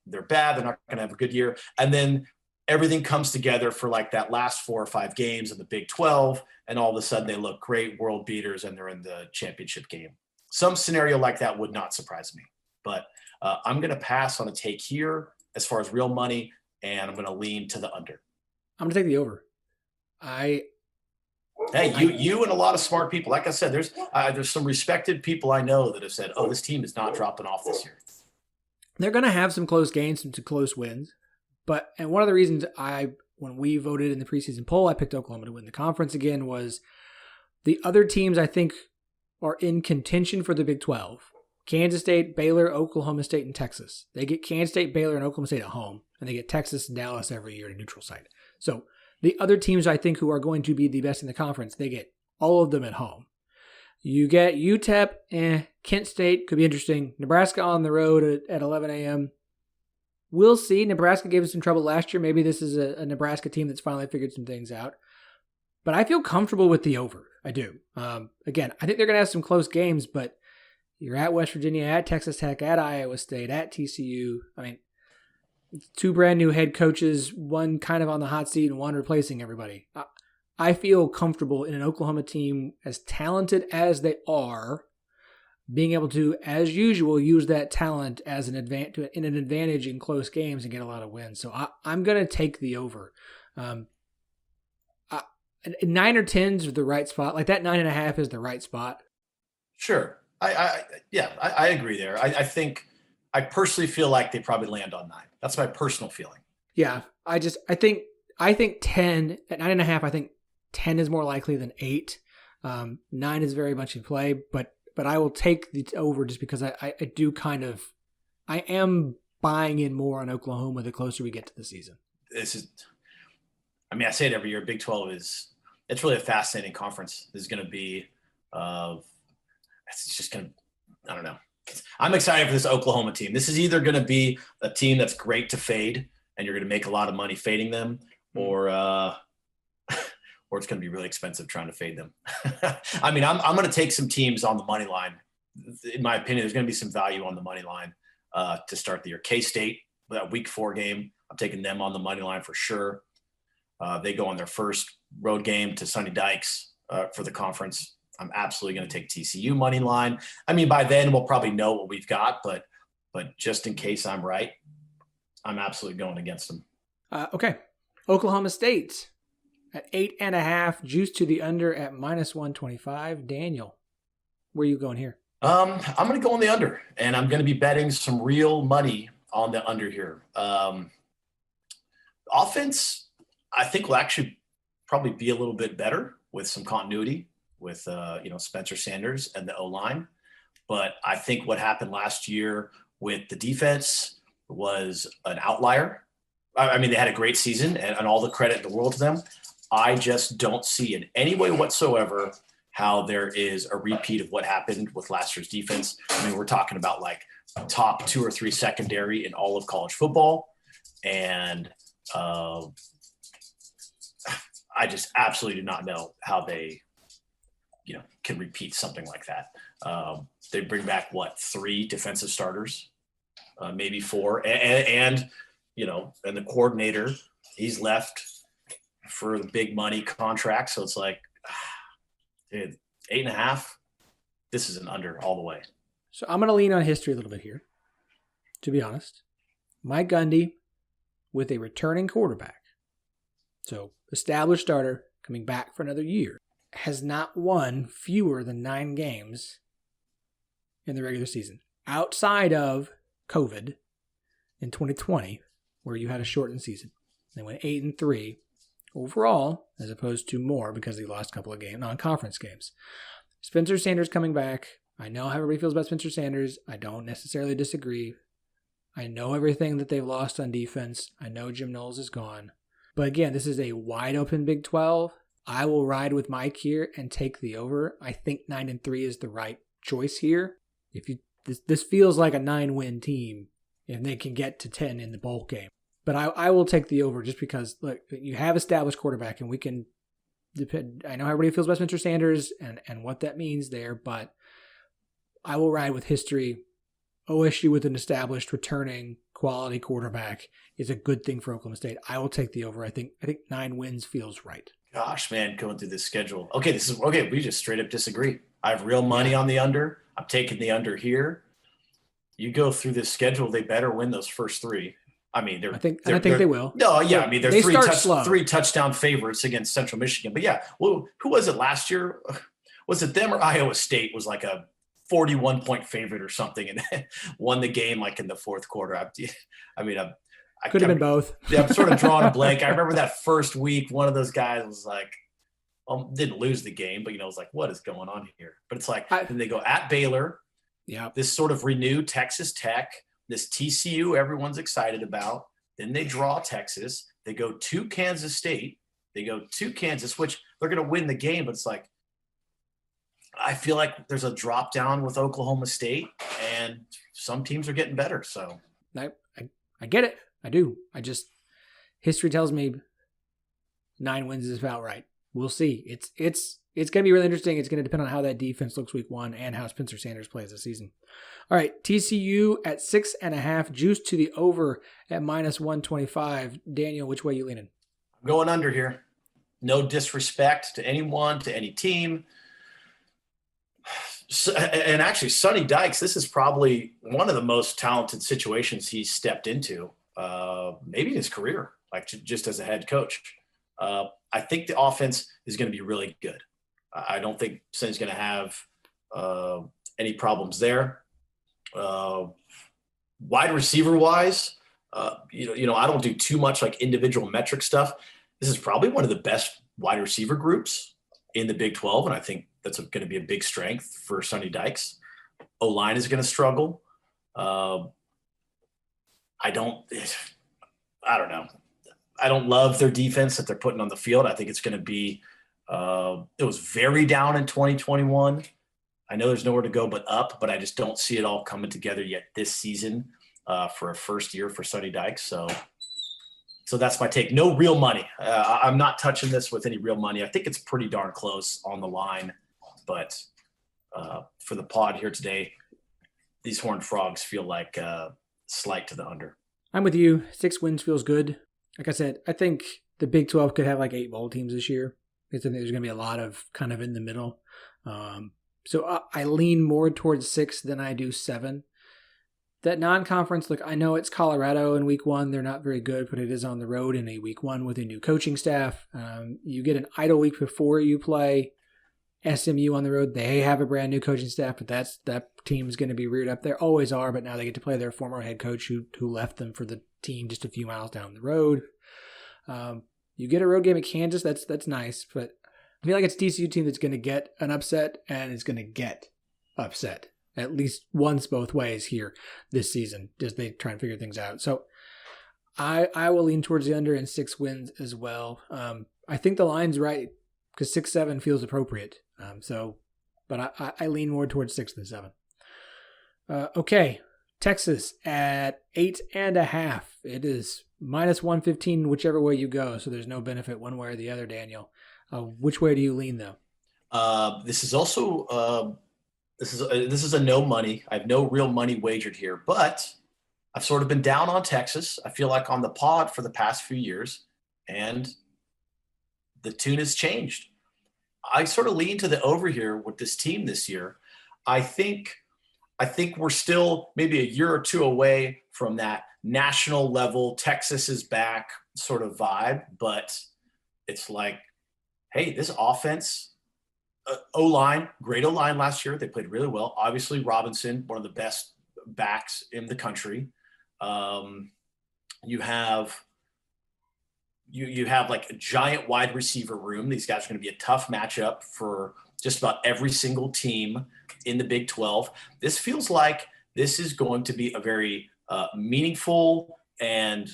they're bad. They're not going to have a good year. And then everything comes together for like that last 4 or 5 games in the Big 12. And all of a sudden they look great, world beaters, and they're in the championship game. Some scenario like that would not surprise me. But I'm going to pass on a take here as far as real money, and I'm going to lean to the under. I'm going to take the over. You and a lot of smart people. Like I said, there's some respected people I know that have said, this team is not dropping off this year. They're going to have some close games, some close wins. And one of the reasons when we voted in the preseason poll, I picked Oklahoma to win the conference again, was the other teams I think are in contention for the Big 12. Kansas State, Baylor, Oklahoma State, and Texas. They get Kansas State, Baylor, and Oklahoma State at home, and they get Texas and Dallas every year at a neutral site. So the other teams I think who are going to be the best in the conference, they get all of them at home. You get UTEP, Kent State, could be interesting. Nebraska on the road at 11 a.m. We'll see. Nebraska gave us some trouble last year. Maybe this is a Nebraska team that's finally figured some things out. But I feel comfortable with the over. I do. Again, I think they're going to have some close games, but you're at West Virginia, at Texas Tech, at Iowa State, at TCU. I mean, 2 brand new head coaches, one kind of on the hot seat and one replacing everybody. I feel comfortable in an Oklahoma team as talented as they are, being able to, as usual, use that talent as an advantage in close games and get a lot of wins. So I'm going to take the over. 9 or 10 is the right spot. Like that 9.5 is the right spot. Sure. I agree there. I think I personally feel like they probably land on 9. That's my personal feeling. Yeah. I think 10 at 9.5, I think 10 is more likely than 8. 9 is very much in play, but I will take the over just because I am buying in more on Oklahoma the closer we get to the season. I say it every year. Big 12 it's really a fascinating conference. There's going to be, it's just going to, I don't know. I'm excited for this Oklahoma team. This is either going to be a team that's great to fade and you're going to make a lot of money fading them, or it's going to be really expensive trying to fade them. I'm going to take some teams on the money line. In my opinion, there's going to be some value on the money line to start the year. K-State, that week 4 game, I'm taking them on the money line for sure. They go on their first road game to Sonny Dykes for the conference. I'm absolutely going to take TCU money line. By then we'll probably know what we've got, but just in case I'm right, I'm absolutely going against them. Okay. Oklahoma State at 8.5, juice to the under at -125. Daniel, where are you going here? I'm going to go on the under, and I'm going to be betting some real money on the under here. Offense, I think, will actually probably be a little bit better with some continuity with Spencer Sanders and the O-line. But I think what happened last year with the defense was an outlier. They had a great season, and all the credit in the world to them. I just don't see in any way whatsoever how there is a repeat of what happened with last year's defense. I mean, we're talking about like top 2 or 3 secondary in all of college football. And I just absolutely do not know how they, can repeat something like that. They bring back 3 defensive starters, maybe 4, and the coordinator, he's left for the big money contract. So it's like, dude, 8.5. This is an under all the way. So I'm going to lean on history a little bit here, to be honest. Mike Gundy with a returning quarterback, so established starter coming back for another year, has not won fewer than 9 games in the regular season. Outside of COVID in 2020, where you had a shortened season. They went 8-3 overall, as opposed to more because they lost a couple of non-conference games. Spencer Sanders coming back. I know how everybody feels about Spencer Sanders. I don't necessarily disagree. I know everything that they've lost on defense. I know Jim Knowles is gone. But again, this is a wide open Big 12. I will ride with Mike here and take the over. I think 9-3 is the right choice here. This feels like a 9-win team if they can get to 10 in the bowl game. But I will take the over just because, look, you have established quarterback, and we can depend. I know how everybody feels about Spencer Sanders and what that means there, but I will ride with history. OSU with an established returning quality quarterback is a good thing for Oklahoma State. I will take the over. I think 9 wins feels right. Gosh, man, going through this schedule. Okay, we just straight up disagree. I have real money on the under. I'm taking the under here. You go through this schedule, they better win those first 3. I mean, I think they will. No, yeah, I mean, they're 3 touchdown favorites against Central Michigan. But yeah, well, who was it last year? Was it them or Iowa State was like a 41-point favorite or something and won the game like in the fourth quarter? I could have been both. Yeah, I'm sort of drawing a blank. I remember that first week, one of those guys was like, didn't lose the game, but was like, what is going on here? But it's like, then they go at Baylor. Yeah. This sort of renewed Texas Tech, this TCU everyone's excited about. Then they draw Texas. They go to Kansas State. They go to Kansas, which they're going to win the game. But it's like, I feel like there's a drop down with Oklahoma State, and some teams are getting better. So I get it. I do. History tells me 9 wins is about right. We'll see. It's going to be really interesting. It's going to depend on how that defense looks week 1 and how Spencer Sanders plays this season. All right, TCU at 6.5, juice to the over at -125. Daniel, which way are you leaning? I'm going under here. No disrespect to anyone, to any team. And actually, Sonny Dykes, this is probably one of the most talented situations he's stepped into, maybe in his career, like just as a head coach. I think the offense is going to be really good. I don't think Sonny's going to have any problems there. Wide receiver wise, I don't do too much like individual metric stuff. This is probably one of the best wide receiver groups in the Big 12, and I think that's going to be a big strength for Sonny Dykes. O-line is going to struggle. I don't know. I don't love their defense that they're putting on the field. I think it's going to be it was very down in 2021. I know there's nowhere to go but up, but I just don't see it all coming together yet this season for a first year for Sonny Dykes. So that's my take. No real money. I'm not touching this with any real money. I think it's pretty darn close on the line. But for the pod here today, these Horned Frogs feel like slight to the under. I'm with you. 6 wins feels good. Like I said, I think the Big 12 could have like 8 bowl teams this year. I think there's going to be a lot of kind of in the middle. So I lean more towards 6 than I do 7. That non-conference, look, I know it's Colorado in week 1. They're not very good, but it is on the road in a week 1 with a new coaching staff. You get an idle week before you play SMU on the road. They have a brand new coaching staff, but that team's going to be reared up. They always are, but now they get to play their former head coach who left them for the team just a few miles down the road. You get a road game at Kansas. That's nice, but I feel like it's a TCU team that's going to get an upset and it's going to get upset at least once both ways here this season as they try and figure things out. So I will lean towards the under in 6 wins as well. I think the line's right because 6-7 feels appropriate. But I lean more towards 6 than 7. Okay, Texas at 8.5. It is -115 whichever way you go, so there's no benefit one way or the other. Daniel, which way do you lean though? This is also this is a no money. I have no real money wagered here, but I've sort of been down on Texas. I feel like on the pod for the past few years, and the tune has changed. I sort of lean to the over here with this team this year. I think we're still maybe a year or two away from that national level Texas is back sort of vibe, but it's like, hey, this offense, O-line, great O-line last year. They played really well. Obviously, Robinson, one of the best backs in the country. You have like a giant wide receiver room. These guys are going to be a tough matchup for just about every single team in the Big 12. This feels like this is going to be a very meaningful and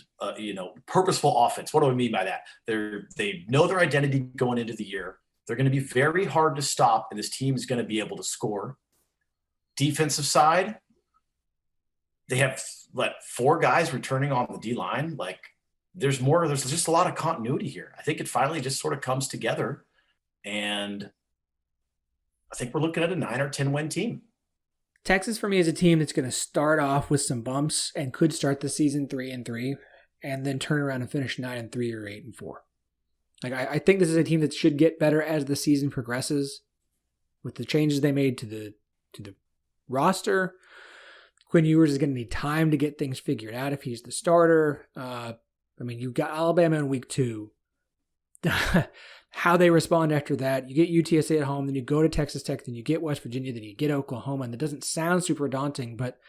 purposeful offense. What do I mean by that? They know their identity going into the year. They're going to be very hard to stop, and this team is going to be able to score. Defensive side, they have 4 guys returning on the D-line. Like, there's just a lot of continuity here. I think it finally just sort of comes together, and I think we're looking at a 9 or 10 win team. Texas for me is a team that's going to start off with some bumps and could start the season 3-3 and then turn around and finish 9-3 or 8-4. Like, I think this is a team that should get better as the season progresses with the changes they made to the roster. Quinn Ewers is going to need time to get things figured out if he's the starter. You've got Alabama in week 2. How they respond after that. You get UTSA at home, then you go to Texas Tech, then you get West Virginia, then you get Oklahoma. And that doesn't sound super daunting, but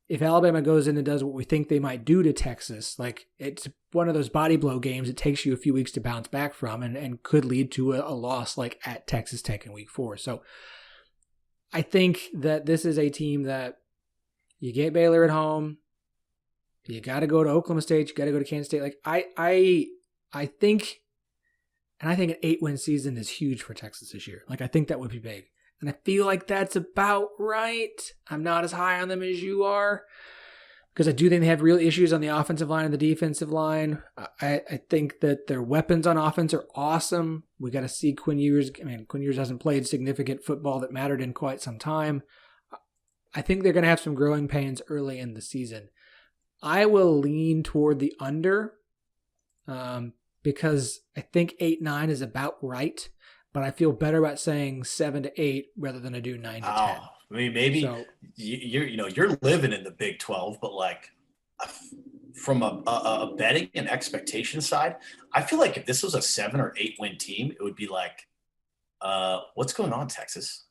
if Alabama goes in and does what we think they might do to Texas, like, it's one of those body blow games it takes you a few weeks to bounce back from and could lead to a loss like at Texas Tech in week 4. So I think that this is a team that you get Baylor at home, you got to go to Oklahoma State, you got to go to Kansas State. Like, I think an 8-win season is huge for Texas this year. Like, I think that would be big. And I feel like that's about right. I'm not as high on them as you are, because I do think they have real issues on the offensive line and the defensive line. I think that their weapons on offense are awesome. We got to see Quinn Ewers. Quinn Ewers hasn't played significant football that mattered in quite some time. I think they're going to have some growing pains early in the season. I will lean toward the under because I think 8-9 is about right. But I feel better about saying 7-8 rather than I do 9-10. I mean, maybe you're living in the Big 12, but like from a betting and expectation side, I feel like if this was a 7 or 8 win team, it would be like, what's going on, Texas?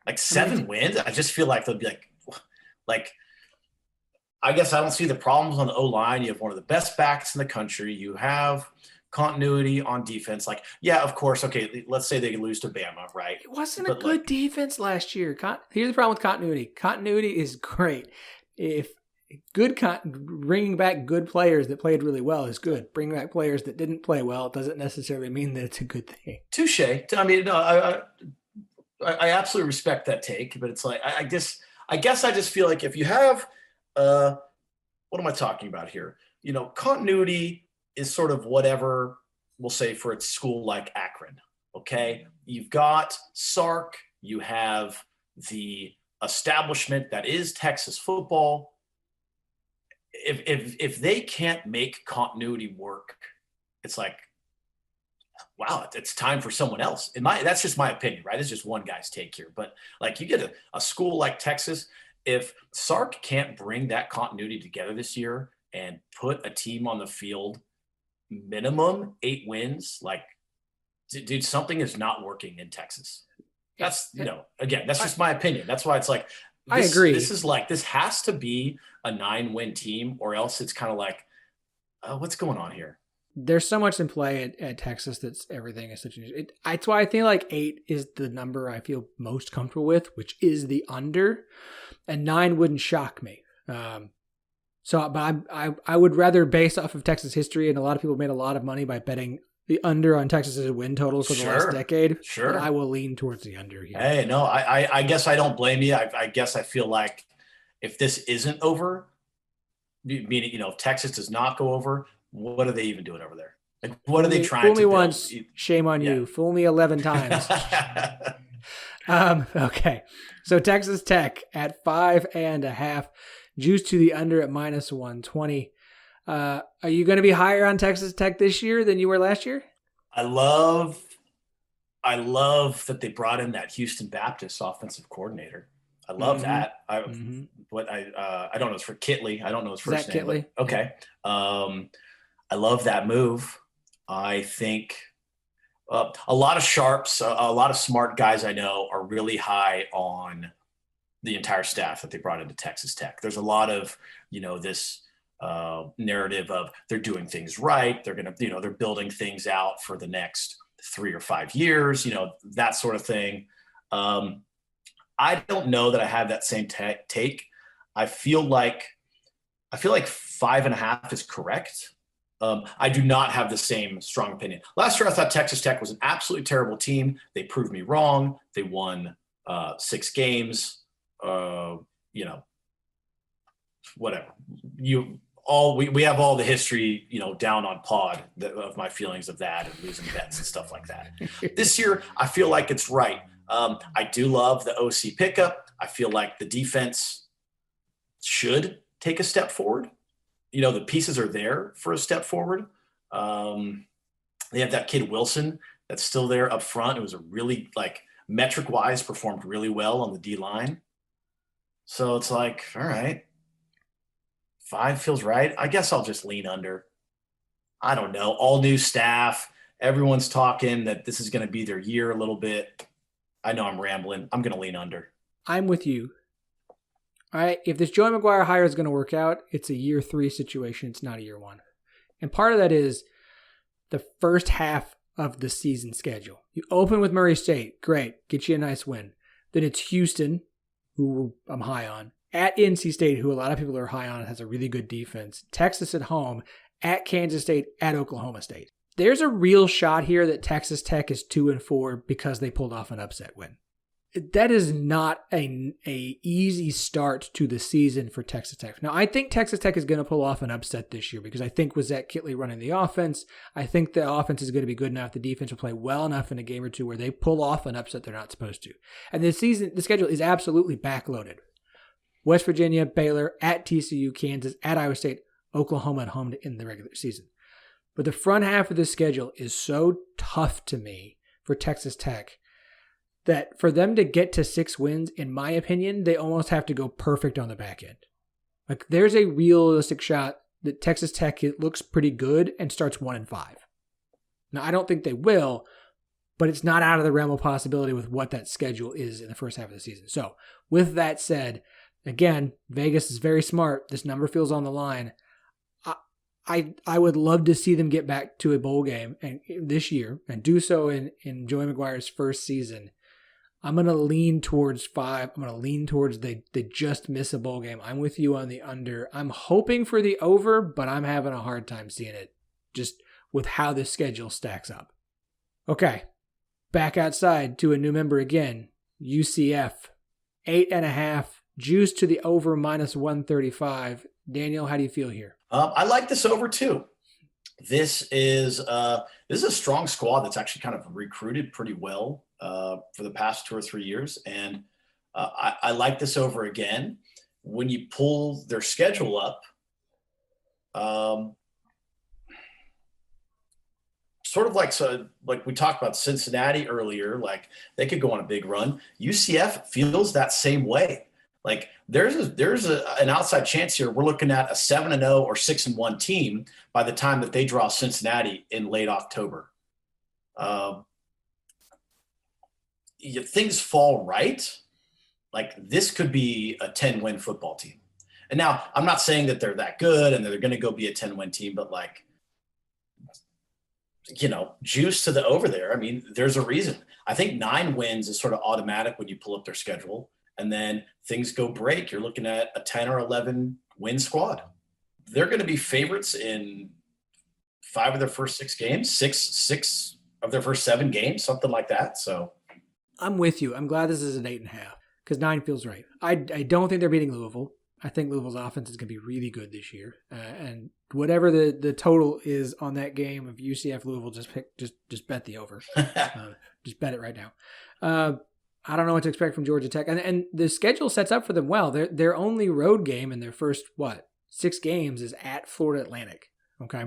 Like 7 wins? I just feel like they'll be like, I guess I don't see the problems on the O-line. You have one of the best backs in the country. You have continuity on defense. Like, yeah, of course. Okay, let's say they lose to Bama, right? It wasn't a good defense last year. Here's the problem with continuity. Continuity is great. If bringing back good players that played really well is good. Bringing back players that didn't play well doesn't necessarily mean that it's a good thing. Touche. I mean, no, I absolutely respect that take, but it's like, I guess I just feel like if you have, what am I talking about here? Continuity is sort of whatever we'll say for its school like Akron. Okay. You've got Sark, you have the establishment that is Texas football. If they can't make continuity work, it's like, wow, it's time for someone else. That's just my opinion, right? It's just one guy's take here. But like, you get a school like Texas, if Sark can't bring that continuity together this year and put a team on the field, minimum 8 wins, like, dude, something is not working in Texas. That's, again, that's just my opinion. That's why it's like, I agree. This has to be a 9-win team, or else it's kind of like, what's going on here? There's so much in play at Texas that's everything is such that's why I think like 8 is the number I feel most comfortable with, which is the under, and 9 wouldn't shock me. But I would rather base off of Texas history, and a lot of people made a lot of money by betting the under on Texas's win totals for the last decade. Sure. But I will lean towards the under here. Hey, no, I guess I don't blame you. I guess I feel like if this isn't over, meaning, if Texas does not go over, what are they even doing over there? Like, what are they trying to do? Fool me once, shame on you. Fool me 11 times. Okay. So Texas Tech at 5.5, juice to the under at -120. Are you going to be higher on Texas Tech this year than you were last year? I love that they brought in that Houston Baptist offensive coordinator. I love that. I don't know. It's for Kitley. I don't know his first name. Kitley? Okay. I love that move. I think a lot of sharps, a lot of smart guys I know are really high on the entire staff that they brought into Texas Tech. There's a lot of, this narrative of they're doing things right. They're going to, they're building things out for the next 3 or 5 years, that sort of thing. I don't know that I have that same take. I feel like 5.5 is correct. I do not have the same strong opinion. Last year, I thought Texas Tech was an absolutely terrible team. They proved me wrong. They won 6 games. Whatever. We have all the history, down on pod of my feelings of that and losing bets and stuff like that. This year, I feel like it's right. I do love the OC pickup. I feel like the defense should take a step forward. The pieces are there for a step forward. They have that kid Wilson that's still there up front. It was a really, metric-wise, performed really well on the D-line. So it's like, all right, 5 feels right. I guess I'll just lean under. I don't know. All new staff. Everyone's talking that this is going to be their year a little bit. I know I'm rambling. I'm going to lean under. I'm with you. All right, if this Joey McGuire hire is going to work out, it's a year 3 situation. It's not a year 1. And part of that is the first half of the season schedule. You open with Murray State. Great. Get you a nice win. Then it's Houston, who I'm high on. At NC State, who a lot of people are high on, has a really good defense. Texas at home. At Kansas State. At Oklahoma State. There's a real shot here that Texas Tech is 2-4 because they pulled off an upset win. That is not a easy start to the season for Texas Tech. Now, I think Texas Tech is going to pull off an upset this year because I think with Zach Kitley running the offense, I think the offense is going to be good enough. The defense will play well enough in a game or two where they pull off an upset they're not supposed to. And the schedule is absolutely backloaded. West Virginia, Baylor, at TCU, Kansas, at Iowa State, Oklahoma at home in the regular season. But the front half of the schedule is so tough to me for Texas Tech that for them to get to 6 wins, in my opinion, they almost have to go perfect on the back end. There's a realistic shot that Texas Tech looks pretty good and starts 1-5. Now, I don't think they will, but it's not out of the realm of possibility with what that schedule is in the first half of the season. So, with that said, again, Vegas is very smart. This number feels on the line. I would love to see them get back to a bowl game this year and do so in Joey McGuire's first season. I'm going to lean towards 5. I'm going to lean towards they just miss a bowl game. I'm with you on the under. I'm hoping for the over, but I'm having a hard time seeing it just with how the schedule stacks up. Okay, back outside to a new member again, UCF. 8.5, juice to the over -135. Daniel, how do you feel here? I like this over too. This is a strong squad that's actually kind of recruited pretty well for the past 2 or 3 years. And I like this over again. When you pull their schedule up, sort of like we talked about Cincinnati earlier, like they could go on a big run. UCF feels that same way. Like there's an outside chance here. We're looking at a 7-0 or 6-1 team by the time that they draw Cincinnati in late October. Things fall right. Like this could be a 10-win football team. And now I'm not saying that they're that good and they're going to go be a 10-win team, but juice to the over there. I mean, there's a reason. I think 9 wins is sort of automatic when you pull up their schedule. And then things go break. You're looking at a 10 or 11 win squad. They're going to be favorites in 5 of their first 6 games, six of their first 7 games, something like that. So I'm with you. I'm glad this is an 8.5 because 9 feels right. I don't think they're beating Louisville. I think Louisville's offense is going to be really good this year. And whatever the total is on that game of UCF Louisville, just bet the over. Just bet it right now. I don't know what to expect from Georgia Tech. And the schedule sets up for them well. Their only road game in their first, 6 games is at Florida Atlantic. Okay.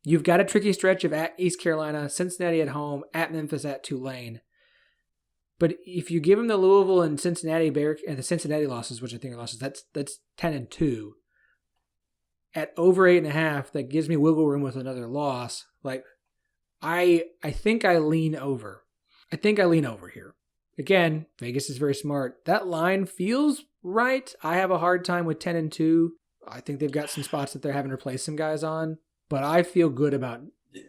You've got a tricky stretch of at East Carolina, Cincinnati at home, at Memphis, at Tulane. But if you give them the Louisville and Cincinnati and the Cincinnati losses, which I think are losses, that's 10-2. At over 8.5, that gives me wiggle room with another loss. Like, I think I lean over. I think I lean over here. Again, Vegas is very smart. That line feels right. I have a hard time with 10-2. I think they've got some spots that they're having to replace some guys on, but I feel good about.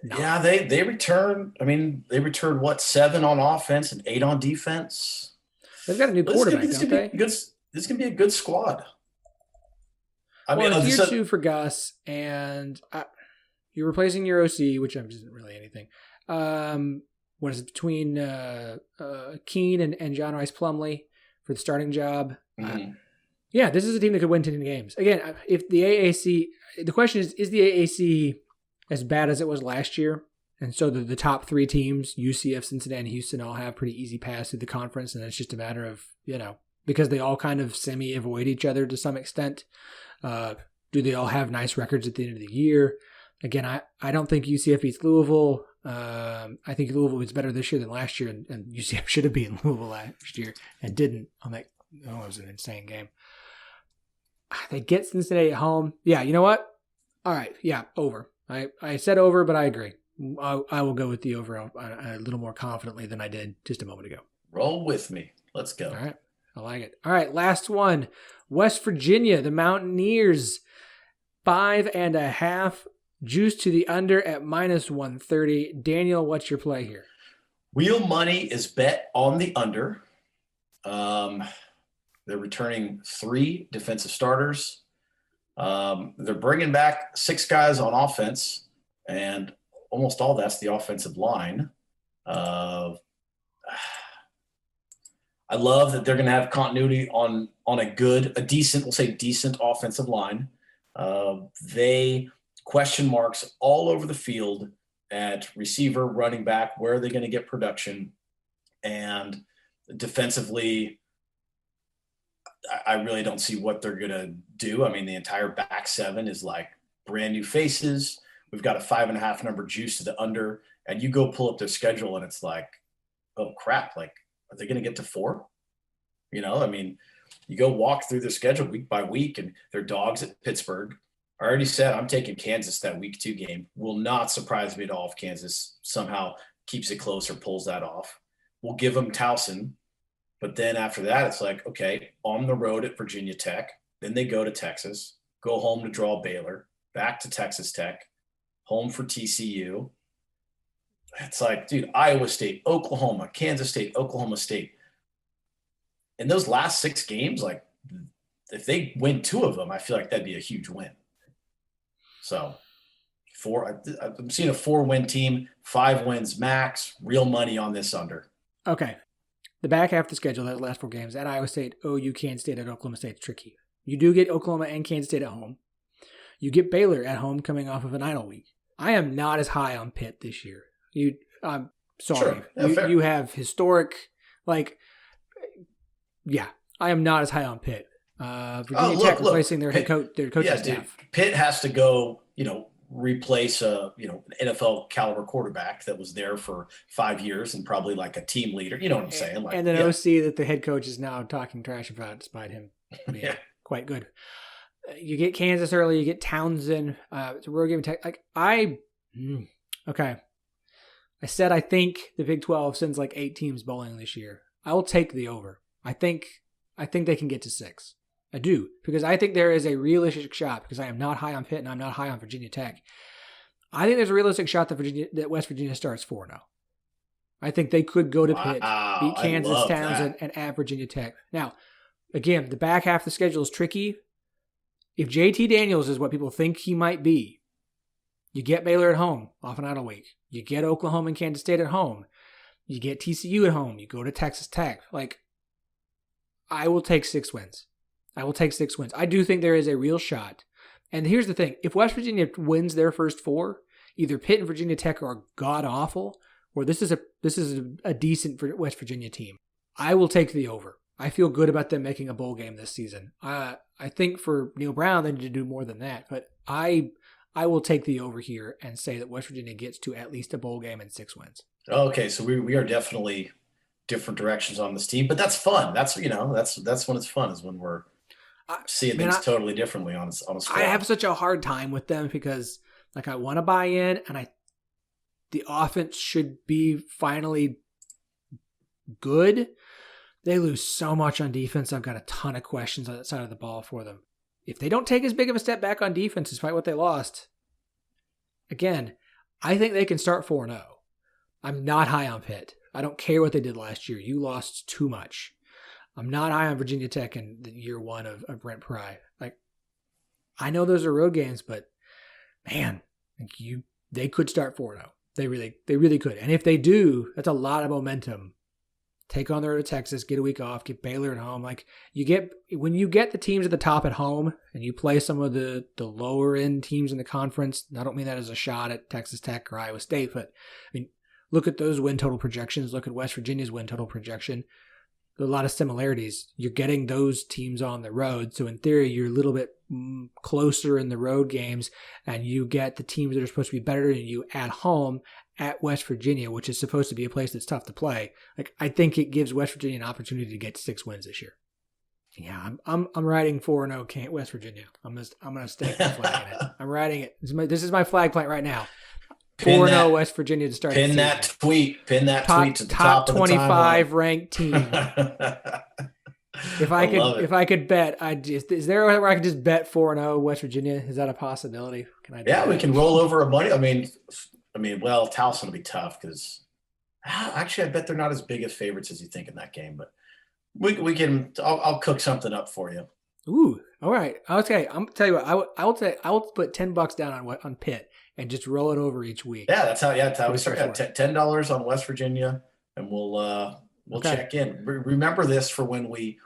Yeah, they return. I mean, they returned 7 on offense and 8 on defense. They've got a new quarterback, don't they? This is going to be a good squad. Well, year 2 for Gus, and you're replacing your OC, which isn't really anything. What is it between Keene and John Rice Plumlee for the starting job? Mm-hmm. Yeah, this is a team that could win 10 games. Again, if the AAC, the question is the AAC as bad as it was last year? And so the top 3 teams, UCF, Cincinnati, and Houston, all have pretty easy pass through the conference, and it's just a matter of, because they all kind of semi-avoid each other to some extent. Do they all have nice records at the end of the year? Again, I don't think UCF beats Louisville. I think Louisville was better this year than last year, and UCF should have beaten Louisville last year and didn't on that. It was an insane game. They get Cincinnati at home. Yeah, you know what? All right, yeah, over. I said over, but I agree. I will go with the over a little more confidently than I did just a moment ago. Roll with me. Let's go. All right. I like it. All right, last one. West Virginia, the Mountaineers, 5.5. Juice to the under at -130. Daniel, what's your play here? Real money is bet on the under. They're returning 3 defensive starters. They're bringing back 6 guys on offense, and almost all that's the offensive line. I love that they're going to have continuity on a decent offensive line. They question marks all over the field at receiver, running back. Where are they going to get production? And defensively, I really don't see what they're going to do. I mean, the entire back 7 is like brand new faces. We've got a 5.5 number juice to the under, and you go pull up their schedule and it's like, oh crap. Like, are they going to get to 4? I mean, you go walk through their schedule week by week, and they're dogs at Pittsburgh. I already said I'm taking Kansas that week 2 game. Will not surprise me at all if Kansas somehow keeps it close or pulls that off. We'll give them Towson. But then after that, it's like, okay, on the road at Virginia Tech. Then they go to Texas, go home to draw Baylor, back to Texas Tech, home for TCU. It's like, dude, Iowa State, Oklahoma, Kansas State, Oklahoma State. In those last 6 games, like, if they win 2 of them, I feel like that'd be a huge win. So I'm seeing a 4-win team, 5 wins max, real money on this under. Okay. The back half of the schedule, that last 4 games, at Iowa State, OU, Kansas State, at Oklahoma State, it's tricky. You do get Oklahoma and Kansas State at home. You get Baylor at home coming off of an idle week. I am not as high on Pitt this year. I'm sorry. Sure. Yeah, you have historic, I am not as high on Pitt. Virginia Tech replacing their coaching staff. Dude, Pitt has to go, replace an NFL caliber quarterback that was there for 5 years and probably like a team leader. You know what I'm saying? Like, and an OC that the head coach is now talking trash about, despite him being quite good. You get Kansas early. You get Townsend. It's a road game. Okay. I said I think the Big 12 sends like 8 teams bowling this year. I will take the over. I think they can get to 6. I do, because I think there is a realistic shot, because I am not high on Pitt and I'm not high on Virginia Tech. I think there's a realistic shot that West Virginia starts 4-0. I think they could go to Pitt, beat Kansas, Townsend, and at Virginia Tech. Now, again, the back half of the schedule is tricky. If JT Daniels is what people think he might be, You get Baylor at home off an idle week. You get Oklahoma and Kansas State at home. You get TCU at home. You go to Texas Tech. Like, I will take 6 wins. I will take 6 wins. I do think there is a real shot. And here's the thing. If West Virginia wins their first 4, either Pitt and Virginia Tech are god-awful, or this is a decent West Virginia team. I will take the over. I feel good about them making a bowl game this season. I think for Neil Brown, they need to do more than that. But I will take the over here and say that West Virginia gets to at least a bowl game and 6 wins. Okay, so we are definitely different directions on this team, but that's fun. That's when it's fun, is when we're seeing things totally differently on a squad. I have such a hard time with them because I want to buy in, and the offense should be finally good. They lose so much on defense. I've got a ton of questions on that side of the ball for them. If they don't take as big of a step back on defense despite what they lost, again, I think they can start 4-0. I'm not high on Pitt. I don't care what they did last year. You lost too much. I'm not high on Virginia Tech in the year 1 of Brent Pry. I know those are road games, but man, they could start 4-0. They really could. And if they do, that's a lot of momentum. Take on the road to Texas, get a week off, get Baylor at home. When you get the teams at the top at home and you play some of the lower end teams in the conference, I don't mean that as a shot at Texas Tech or Iowa State, but look at those win total projections. Look at West Virginia's win total projection. There are a lot of similarities. You're getting those teams on the road. So in theory, you're a little bit closer in the road games, and you get the teams that are supposed to be better than you at home at West Virginia, which is supposed to be a place that's tough to play. I think it gives West Virginia an opportunity to get 6 wins this year. Yeah, I'm riding 4-0 West Virginia. I'm gonna stake my flag in it. I'm riding it. This is my flag plant right now. 4-0 West Virginia to start. Pin that tweet to the top 25 ranked team. If I could bet, is there where I could just bet 4-0 West Virginia? Is that a possibility? Can I? Yeah, we can roll over a money. I mean, Towson will be tough because actually I bet they're not as big of favorites as you think in that game, but we can. I'll cook something up for you. Ooh, all right. Okay, I'm tell you what. I will put $10 down on Pitt and just roll it over each week. Yeah, that's how we start. Yeah, $10 on West Virginia, and we'll check in. Remember this for when we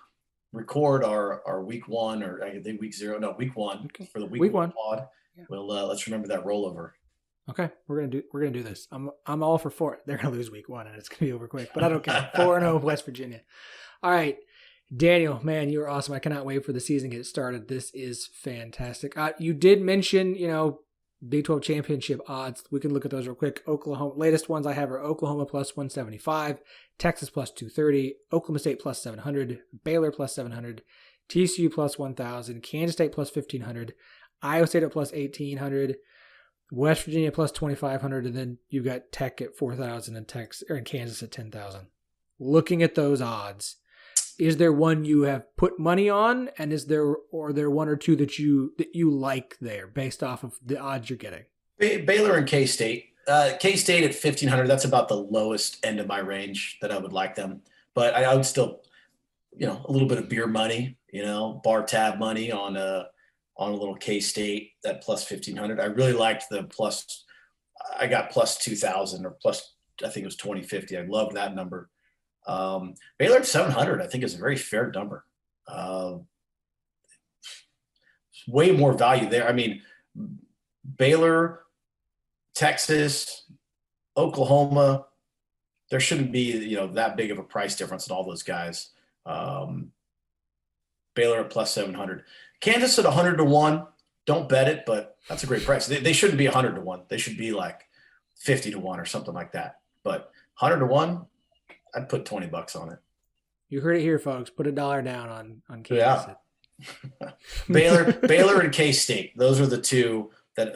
record our week 1 or I think week 0. No, week 1 for the week 1 pod. Yeah. We'll let's remember that rollover. Okay, we're gonna do this. I'm all for 4. They're gonna lose week 1 and it's gonna be over quick, but I don't care. 4-0 West Virginia. All right, Daniel, man, you are awesome. I cannot wait for the season to get started. This is fantastic. You did mention, Big 12 championship odds. We can look at those real quick. Oklahoma, latest ones I have are Oklahoma plus 175, Texas plus 230, Oklahoma State plus 700, Baylor plus 700, TCU plus 1,000, Kansas State plus 1,500, Iowa State at plus 1,800, West Virginia plus 2,500, and then you got Tech at 4,000 and Kansas at 10,000. Looking at those odds, is there one you have put money on, and is there one or two that you like there based off of the odds you're getting? Baylor and K-State. K-State at 1,500. That's about the lowest end of my range that I would like them. But I would still, a little bit of beer money, bar tab money on a little K-State at plus 1,500. I really liked the plus. I got plus 2,000 or plus. I think it was 2,050. I loved that number. Baylor at 700, I think, is a very fair number. Way more value there. I mean, Baylor, Texas, Oklahoma, there shouldn't be, that big of a price difference in all those guys. Baylor at plus 700. Kansas at 100-1. Don't bet it, but that's a great price. They shouldn't be 100-1. They should be like 50-1 or something like that. But 100-1, I'd put $20 on it. You heard it here, folks. Put $1 down on Kansas. Yeah. Baylor and K-State. Those are the two that,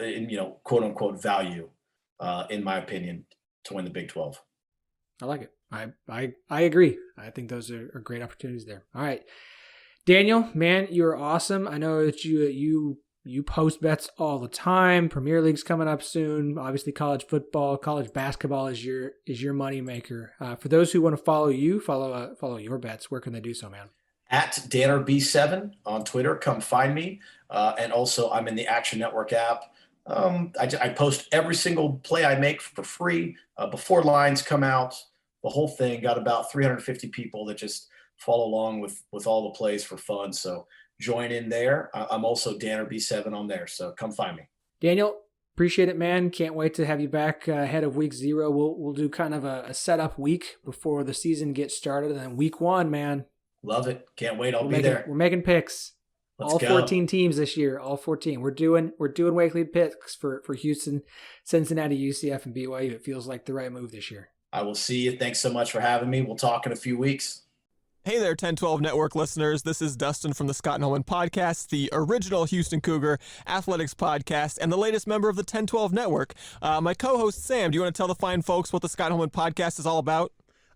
quote unquote, value, in my opinion, to win the Big 12. I like it. I agree. I think those are great opportunities there. All right, Daniel, man, you're awesome. I know that you post bets all the time. Premier League's coming up soon. Obviously, college football, college basketball is your money maker. For those who want to follow you, follow your bets, where can they do so, man? At DannerB7 on Twitter. Come find me. And also, I'm in the Action Network app. I post every single play I make for free before lines come out. The whole thing got about 350 people that just follow along with all the plays for fun. So join in there. I'm also Danner B7 on there. So come find me. Daniel, appreciate it, man. Can't wait to have you back ahead of week 0. We'll do kind of a setup week before the season gets started. And then week 1, man. Love it. Can't wait. I'll be there. We're making picks. Let's all go. 14 teams this year. All 14. We're doing weekly picks for Houston, Cincinnati, UCF, and BYU. It feels like the right move this year. I will see you. Thanks so much for having me. We'll talk in a few weeks. Hey there, 1012 Network listeners. This is Dustin from the Scott and Holman Podcast, the original Houston Cougar athletics podcast, and the latest member of the 1012 Network. My co-host, Sam, do you want to tell the fine folks what the Scott and Holman Podcast is all about?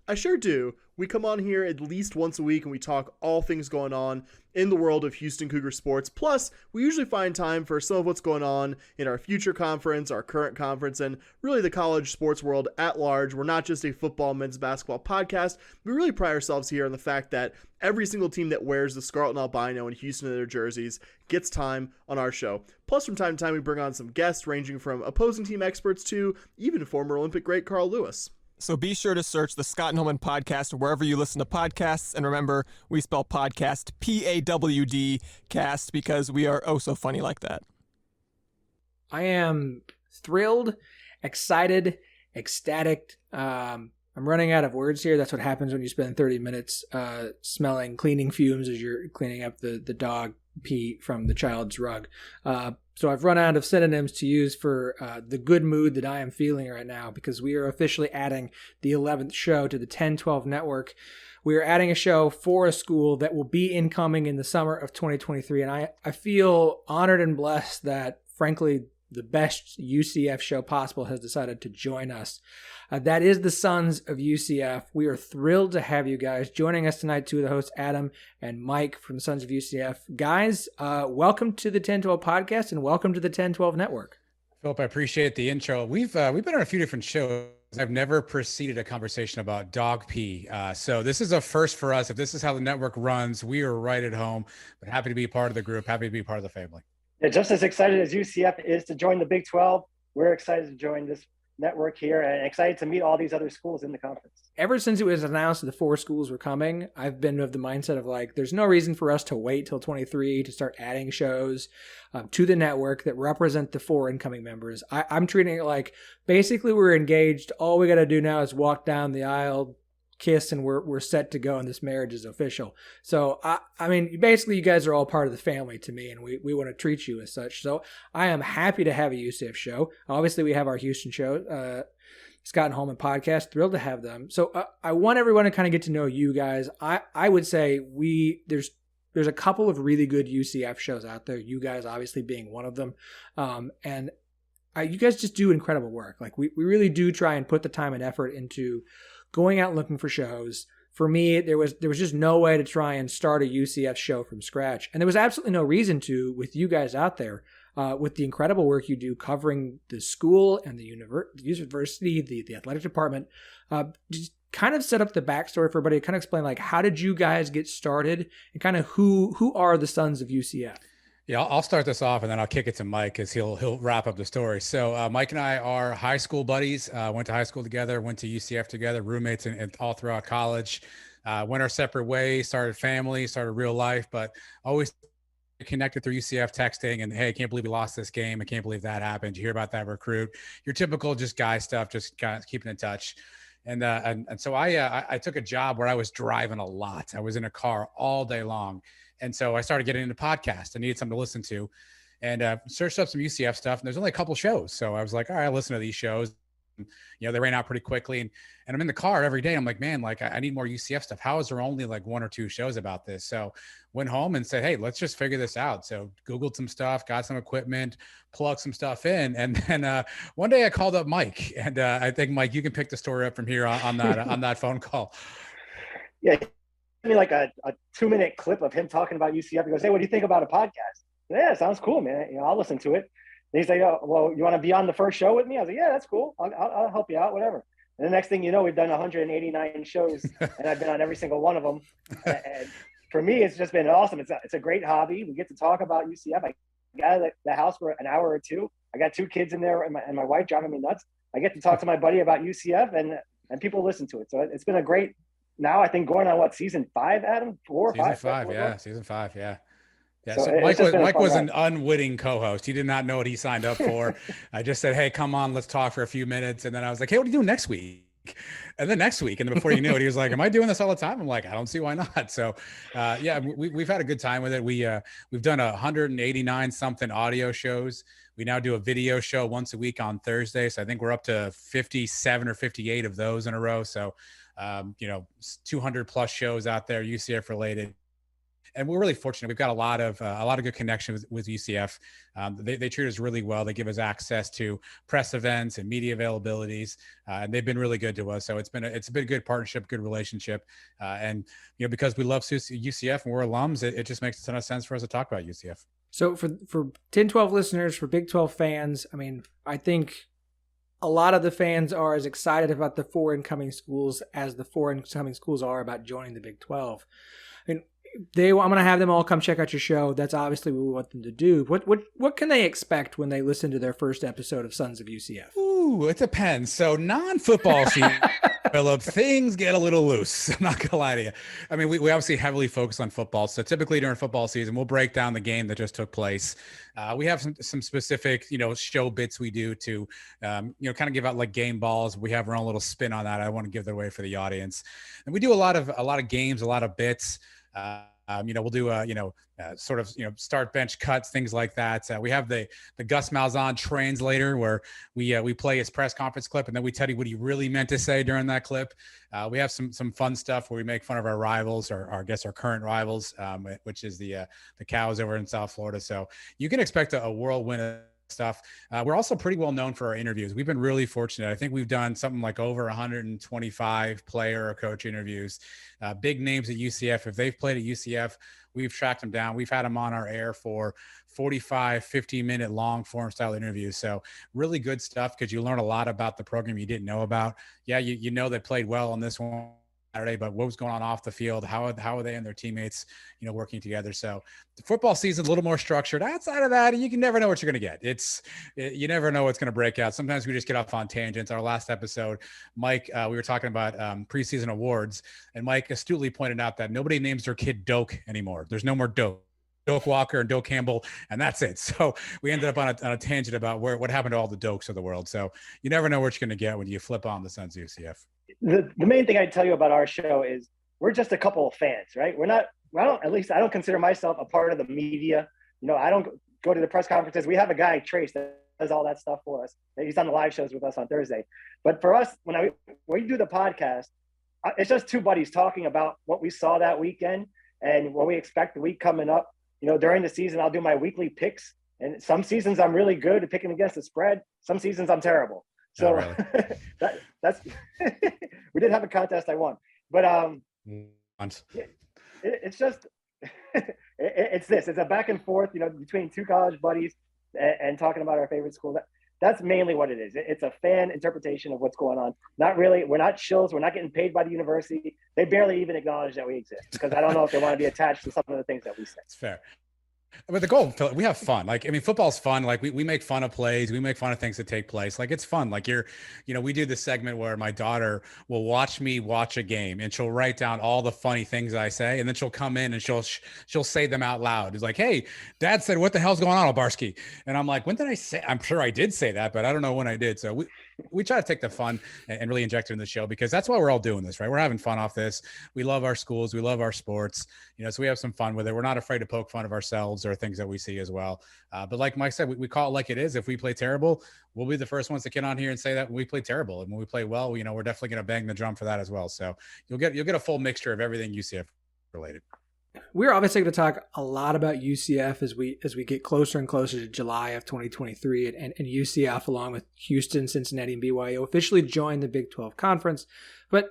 I sure do. We come on here at least once a week and we talk all things going on in the world of Houston Cougar sports. Plus, we usually find time for some of what's going on in our future conference, our current conference, and really the college sports world at large. We're not just a football, men's basketball podcast. We really pride ourselves here on the fact that every single team that wears the Scarlet and Albino in Houston in their jerseys gets time on our show. Plus, from time to time, we bring on some guests ranging from opposing team experts to even former Olympic great Carl Lewis. So be sure to search the Scott and Holman Podcast wherever you listen to podcasts. And remember, we spell podcast P-A-W-D cast because we are oh so funny like that. I am thrilled, excited, ecstatic. I'm running out of words here. That's what happens when you spend 30 minutes smelling cleaning fumes as you're cleaning up the dog pee from the child's rug. So I've run out of synonyms to use for the good mood that I am feeling right now, because we are officially adding the 11th show to the 1012 Network. We are adding a show for a school that will be incoming in the summer of 2023. And I feel honored and blessed that, frankly, the best UCF show possible has decided to join us. That is the Sons of UCF. We are thrilled to have you guys joining us tonight. Two of the hosts, Adam and Mike from the Sons of UCF. Guys, welcome to the 1012 Podcast and welcome to the 1012 Network. Phillip, I appreciate the intro. We've been on a few different shows. I've never preceded a conversation about dog pee. So this is a first for us. If this is how the network runs, we are right at home, but happy to be part of the group, happy to be part of the family. Yeah, just as excited as UCF is to join the Big 12, we're excited to join this network here and excited to meet all these other schools in the conference. Ever since it was announced that the 4 schools were coming, I've been of the mindset of like, there's no reason for us to wait till 23 to start adding shows to the network that represent the 4 incoming members. I'm treating it like basically we're engaged. All we got to do now is walk down the aisle, kiss, and we're set to go, and this marriage is official. So I mean, basically you guys are all part of the family to me, and we want to treat you as such. So I am happy to have a UCF show. Obviously we have our Houston show, Scott and Holman Podcast. Thrilled to have them. So I want everyone to kind of get to know you guys. I would say there's a couple of really good UCF shows out there, you guys obviously being one of them. And you guys just do incredible work. Like we really do try and put the time and effort into going out looking for shows. For me, there was just no way to try and start a UCF show from scratch. And there was absolutely no reason to, with you guys out there, with the incredible work you do covering the school and the university, the athletic department, just kind of set up the backstory for everybody, kind of explain like, how did you guys get started and kind of who are the Sons of UCF? Yeah, I'll start this off and then I'll kick it to Mike because he'll wrap up the story. So Mike and I are high school buddies, went to high school together, went to UCF together, roommates and all throughout college, went our separate ways, started family, started real life, but always connected through UCF texting and, hey, I can't believe we lost this game. I can't believe that happened. You hear about that recruit, your typical just guy stuff, just kind of keeping in touch. And so I took a job where I was driving a lot. I was in a car all day long. And so I started getting into podcasts. I needed something to listen to and searched up some UCF stuff. And there's only a couple shows. So I was like, all right, I'll listen to these shows. You know, they ran out pretty quickly. And I'm in the car every day. I'm like, man, like I need more UCF stuff. How is there only like 1 or 2 shows about this? So went home and said, hey, let's just figure this out. So Googled some stuff, got some equipment, plugged some stuff in. And then one day I called up Mike. And I think, Mike, you can pick the story up from here on that phone call. Yeah. Me like a 2-minute clip of him talking about UCF. He goes, hey, what do you think about a podcast? Yeah, sounds cool, man. You know, I'll listen to it. And he's like, oh, well, you want to be on the first show with me? I was like, yeah, that's cool. I'll help you out, whatever. And the next thing you know, we've done 189 shows and I've been on every single one of them. And for me, it's just been awesome. It's a great hobby. We get to talk about UCF. I out of the house for an hour or two. I got 2 kids in there, and my wife driving me nuts. I get to talk to my buddy about UCF, and people listen to it. So it's been a great. Now I think going on season 5, Adam, 4 or 5. Season 5, yeah. Yeah, So so Mike was an unwitting co-host. He did not know what he signed up for. I just said, "Hey, come on, let's talk for a few minutes." And then I was like, "Hey, what are you doing next week?" And then next week, and then before you knew it, he was like, "Am I doing this all the time?" I'm like, "I don't see why not." So, yeah, we've had a good time with it. We've done 189 something audio shows. We now do a video show once a week on Thursday. So I think we're up to 57 or 58 of those in a row. So, 200 plus shows out there, UCF related. And we're really fortunate. We've got a lot of good connection with UCF. They treat us really well. They give us access to press events and media availabilities, and they've been really good to us. So it's been a good partnership, good relationship, and because we love UCF and we're alums, it just makes a ton of sense for us to talk about UCF. So for 10-12 listeners, for Big 12 fans, I mean, I think a lot of the fans are as excited about the 4 incoming schools as the 4 incoming schools are about joining the Big 12. I mean, I'm going to have them all come check out your show. That's obviously what we want them to do. What can they expect when they listen to their first episode of Sons of UCF? Ooh, it depends. So non-football season, Phillip, things get a little loose. I'm not gonna lie to you. I mean, we obviously heavily focus on football. So typically during football season, we'll break down the game that just took place. We have some specific, show bits we do to, kind of give out like game balls. We have our own little spin on that. I want to give that away for the audience. And we do a lot of games, a lot of bits. We'll do start bench cuts, things like that. We have the Gus Malzahn translator where we play his press conference clip and then we tell you what he really meant to say during that clip. We have some fun stuff where we make fun of our rivals, or I guess our current rivals, which is the Cows over in South Florida. So you can expect a whirlwind of stuff. We're also pretty well known for our interviews. We've been really fortunate. I think we've done something like over 125 player or coach interviews. Big names at UCF. If they've played at UCF, we've tracked them down. We've had them on our air for 45, 50-minute long form style interviews. So really good stuff because you learn a lot about the program you didn't know about. Yeah, you know they played well on this one Saturday, but what was going on off the field? How are they and their teammates, working together? So the football season a little more structured. Outside of that, you can never know what you're going to get. You never know what's going to break out. Sometimes we just get off on tangents. Our last episode, Mike, we were talking about preseason awards, and Mike astutely pointed out that nobody names their kid Doak anymore. There's no more Doak. Doak Walker and Doak Campbell, and that's it. So we ended up on a tangent about what happened to all the Dokes of the world. So you never know what you're going to get when you flip on the Sons of UCF. The main thing I tell you about our show is we're just a couple of fans, right? I don't consider myself a part of the media. I don't go to the press conferences. We have a guy, Trace, that does all that stuff for us. He's on the live shows with us on Thursday. But for us, when we do the podcast, it's just 2 buddies talking about what we saw that weekend and what we expect the week coming up. During the season, I'll do my weekly picks. And some seasons I'm really good at picking against the spread. Some seasons I'm terrible. So really? that's we did have a contest I won. But it's just it's a back and forth, between 2 college buddies and talking about our favorite school. That's mainly what it is. It's a fan interpretation of what's going on. Not really. We're not shills. We're not getting paid by the university. They barely even acknowledge that we exist because I don't know if they want to be attached to some of the things that we say. It's fair. But the goal, we have fun. Football's fun. We make fun of plays. We make fun of things that take place. It's fun. We do this segment where my daughter will watch me watch a game and she'll write down all the funny things I say. And then she'll come in and she'll say them out loud. It's like, "Hey, Dad said, what the hell's going on, Obarski?" And I'm like, "When did I say?" I'm sure I did say that, but I don't know when I did. So we try to take the fun and really inject it in the show because that's why we're all doing this, right? We're having fun off this. We love our schools. We love our sports, so we have some fun with it. We're not afraid to poke fun of ourselves or things that we see as well. But like Mike said, we call it like it is. If we play terrible, we'll be the first ones to get on here and say that when we play terrible. And when we play well, we're definitely going to bang the drum for that as well. So you'll get a full mixture of everything UCF related. We're obviously going to talk a lot about UCF as we get closer and closer to July of 2023, and UCF, along with Houston, Cincinnati, and BYU, officially joined the Big 12 Conference. But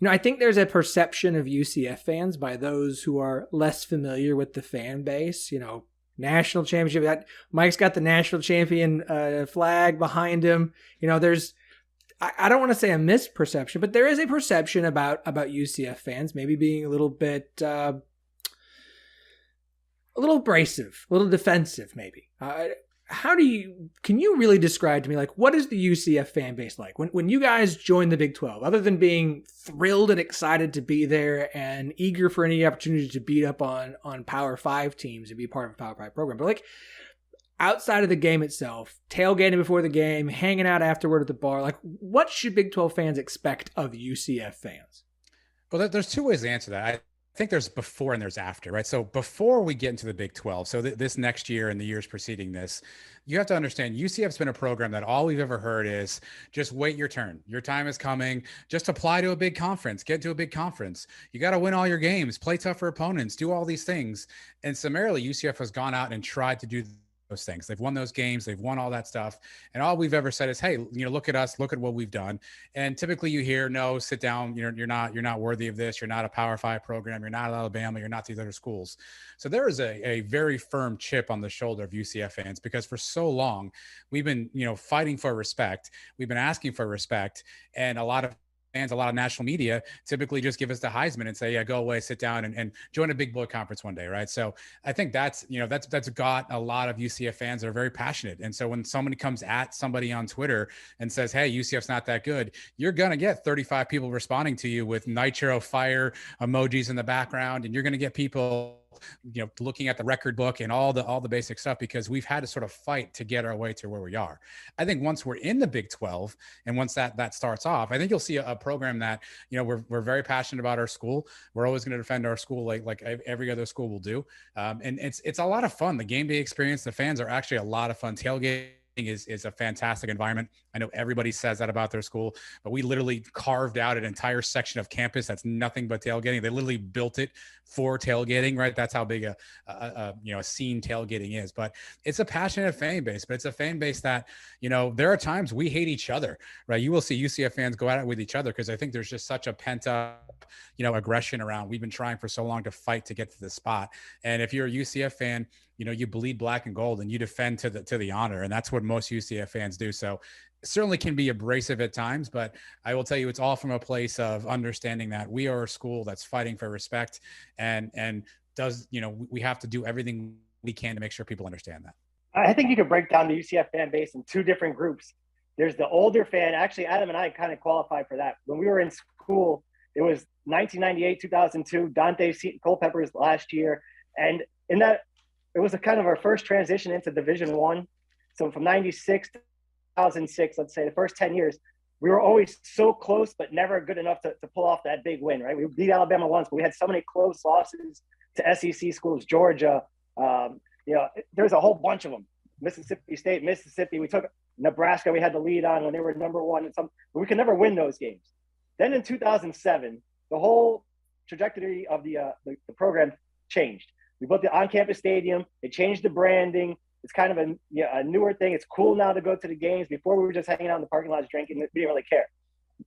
I think there's a perception of UCF fans by those who are less familiar with the fan base. National championship. Mike's got the national champion flag behind him. There's. I don't want to say a misperception, but there is a perception about UCF fans maybe being a little bit a little abrasive, a little defensive, maybe. Can you really describe to me, like, what is the UCF fan base like? When you guys joined the Big 12, other than being thrilled and excited to be there and eager for any opportunity to beat up on Power 5 teams and be part of a Power 5 program, but like outside of the game itself, tailgating before the game, hanging out afterward at the bar, like what should Big 12 fans expect of UCF fans? Well, there's two ways to answer that. I think there's before and there's after, right? So before we get into the Big 12, so this next year and the years preceding this, you have to understand UCF's been a program that all we've ever heard is just wait your turn. Your time is coming. Just apply to a big conference, get to a big conference. You got to win all your games, play tougher opponents, do all these things. And summarily, UCF has gone out and tried to do those things. They've won those games. They've won all that stuff. And all we've ever said is, hey, look at us, look at what we've done. And typically you hear, no, sit down. You're not worthy of this. You're not a Power 5 program. You're not Alabama. You're not these other schools. So there is a very firm chip on the shoulder of UCF fans, because for so long we've been, fighting for respect. We've been asking for respect. And a lot of fans, a lot of national media typically just give us the Heisman and say, yeah, go away, sit down and join a big boy conference one day. Right. So I think that's got a lot of UCF fans that are very passionate. And so when somebody comes at somebody on Twitter and says, hey, UCF's not that good, you're going to get 35 people responding to you with nitro fire emojis in the background. And you're going to get people looking at the record book and all the basic stuff, because we've had to sort of fight to get our way to where we are. I think once we're in the Big 12 and once that starts off, I think you'll see a program that, we're very passionate about our school. We're always going to defend our school like every other school will do. And it's a lot of fun. The game day experience, the fans are actually a lot of fun. Tailgating is a fantastic environment. I know everybody says that about their school, but we literally carved out an entire section of campus that's nothing but tailgating. They literally built it for tailgating, right? That's how big a scene tailgating is. But it's a passionate fan base, but it's a fan base that, there are times we hate each other, right? You will see UCF fans go at it with each other because I think there's just such a pent up, aggression around. We've been trying for so long to fight to get to this spot. And if you're a UCF fan, you bleed black and gold and you defend to the honor. And that's what most UCF fans do. So it certainly can be abrasive at times, but I will tell you, it's all from a place of understanding that we are a school that's fighting for respect and does, we have to do everything we can to make sure people understand that. I think you could break down the UCF fan base in two different groups. There's the older fan. Actually, Adam and I kind of qualified for that. When we were in school, it was 1998, 2002, Dante Seton Culpepper's last year. And in that, it was a kind of our first transition into Division I. So from 96 to 2006, let's say the first 10 years, we were always so close, but never good enough to pull off that big win, right? We beat Alabama once, but we had so many close losses to SEC schools, Georgia. There's a whole bunch of them. Mississippi State, Mississippi. We took Nebraska. We had the lead on when they were number one, and but we could never win those games. Then in 2007, the whole trajectory of the program changed. We built the on-campus stadium. They changed the branding. It's kind of a newer thing. It's cool now to go to the games. Before we were just hanging out in the parking lots drinking. We didn't really care.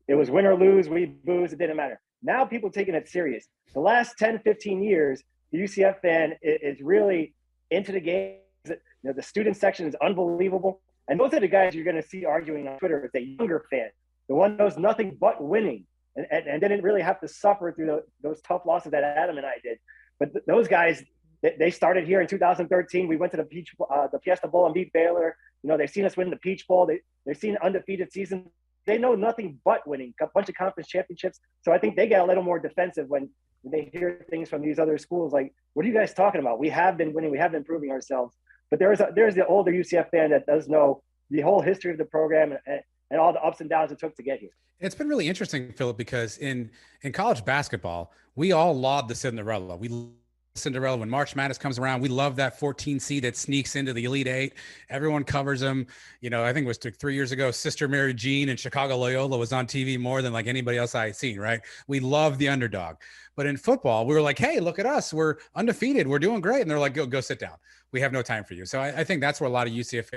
It was win or lose. We booze. It didn't matter. Now people are taking it serious. The last 10, 15 years, the UCF fan is really into the games. The student section is unbelievable. And those are the guys you're going to see arguing on Twitter. It's a younger fan. The one knows nothing but winning and didn't really have to suffer through those tough losses that Adam and I did. But those guys, they started here in 2013. We went to the Fiesta Bowl and beat Baylor. They've seen us win the Peach Bowl. They've seen undefeated seasons. They know nothing but winning, a bunch of conference championships. So I think they get a little more defensive when they hear things from these other schools like, what are you guys talking about? We have been winning. We have been proving ourselves. But there's the older UCF fan that does know the whole history of the program and all the ups and downs it took to get here. It's been really interesting, Phillip, because in college basketball, we all laud the Cinderella. Cinderella, when March Madness comes around, we love that 14 seed that sneaks into the Elite Eight. Everyone covers them. I think it was 3 years ago, Sister Mary Jean and Chicago Loyola was on TV more than like anybody else I had seen, right? We love the underdog. But in football, we were like, hey, look at us. We're undefeated. We're doing great. And they're like, go sit down. We have no time for you. So I think that's where a lot of UCF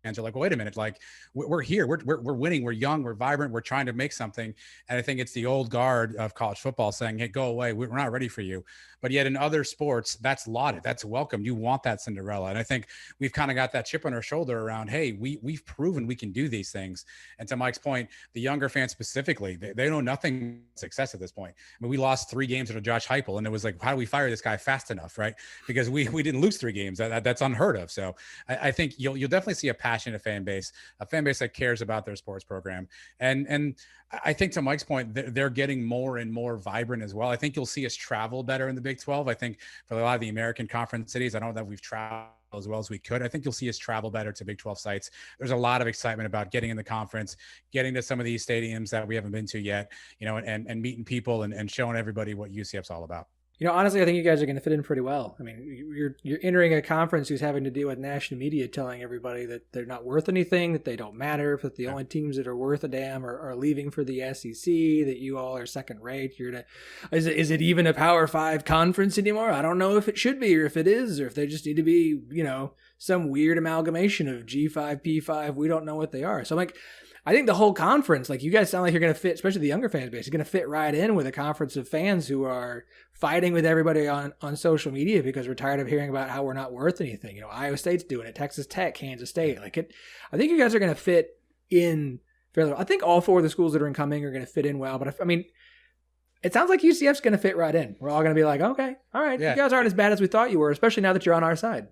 fans are like, well, wait a minute, like we're here, we're winning, we're young, we're vibrant, we're trying to make something. And I think it's the old guard of college football saying, hey, go away, we're not ready for you. But yet in other sports, that's lauded, that's welcome. You want that Cinderella. And I think we've kind of got that chip on our shoulder around, hey, we've proven we can do these things. And to Mike's point, the younger fans specifically, they know nothing success at this point. I mean, we lost 3 games to Josh Heupel, and it was like, how do we fire this guy fast enough, right? Because we didn't lose 3 games. That's unheard of. So I think you'll definitely see a passionate fan base, a fan base that cares about their sports program. And I think to Mike's point, they're getting more and more vibrant as well. I think you'll see us travel better in the Big 12. I think for a lot of the American Conference cities, I don't know that we've traveled as well as we could. I think you'll see us travel better to Big 12 sites. There's a lot of excitement about getting in the conference, getting to some of these stadiums that we haven't been to yet, and meeting people and showing everybody what UCF's all about. Honestly, I think you guys are going to fit in pretty well. I mean, you're entering a conference who's having to deal with national media telling everybody that they're not worth anything, that they don't matter, that the only teams that are worth a damn are leaving for the SEC, that you all are second rate. Is it even a Power 5 conference anymore? I don't know if it should be, or if it is, or if they just need to be, some weird amalgamation of G5, P5. We don't know what they are. So I'm like, I think the whole conference, like, you guys sound like you're going to fit, especially the younger fan base, you're going to fit right in with a conference of fans who are fighting with everybody on social media because we're tired of hearing about how we're not worth anything. Iowa State's doing it, Texas Tech, Kansas State. I think you guys are going to fit in fairly well. I think all 4 of the schools that are incoming are going to fit in well, but it sounds like UCF's going to fit right in. We're all going to be like, okay, all right, You guys aren't as bad as we thought you were, especially now that you're on our side.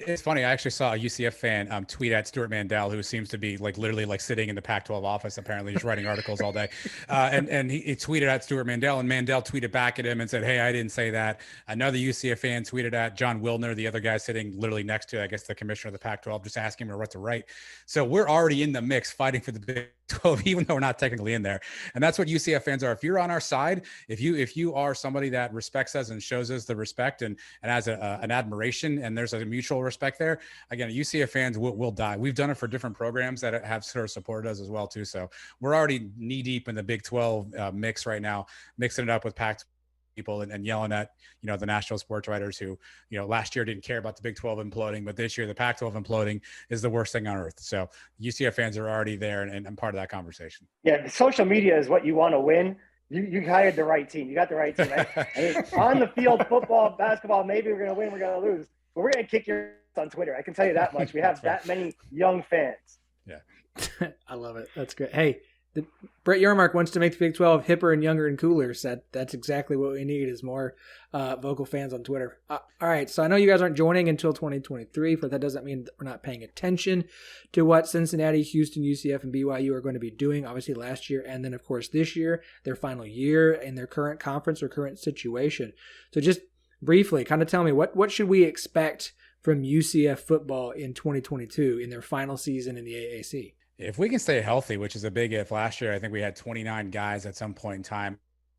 It's funny. I actually saw a UCF fan tweet at Stuart Mandel, who seems to be literally sitting in the Pac-12 office, apparently just writing articles all day. And he tweeted at Stuart Mandel, and Mandel tweeted back at him and said, hey, I didn't say that. Another UCF fan tweeted at John Wilner, the other guy sitting literally next to, I guess, the commissioner of the Pac-12, just asking him what to write. So we're already in the mix fighting for the Big 12, even though we're not technically in there. And that's what UCF fans are. If you're on our side, if you are somebody that respects us and shows us the respect and has an admiration, and there's a mutual respect there, again, UCF fans will die. We've done it for different programs that have sort of supported us as well too. So we're already knee deep in the Big 12 mix right now, mixing it up with Pac people and yelling at the national sports writers who last year didn't care about the Big 12 imploding, but this year the Pac-12 imploding is the worst thing on earth. So UCF fans are already there and I'm part of that conversation. Yeah, the social media is what you want to win. You hired the right team. You got the right team. Right? On the field, football, basketball, maybe we're going to win, we're going to lose, but we're going to kick your ass on Twitter. I can tell you that much. We have that many young fans. Yeah, I love it. That's great. Hey, Brett Yormark wants to make the Big 12 hipper and younger and cooler. So that's exactly what we need is more vocal fans on Twitter. All right, so I know you guys aren't joining until 2023, but that doesn't mean that we're not paying attention to what Cincinnati, Houston, UCF, and BYU are going to be doing, obviously last year and then, of course, this year, their final year in their current conference or current situation. So just briefly, kind of tell me, what should we expect from UCF football in 2022 in their final season in the AAC? If we can stay healthy, which is a big if. Last year, I think we had 29 guys at some point in time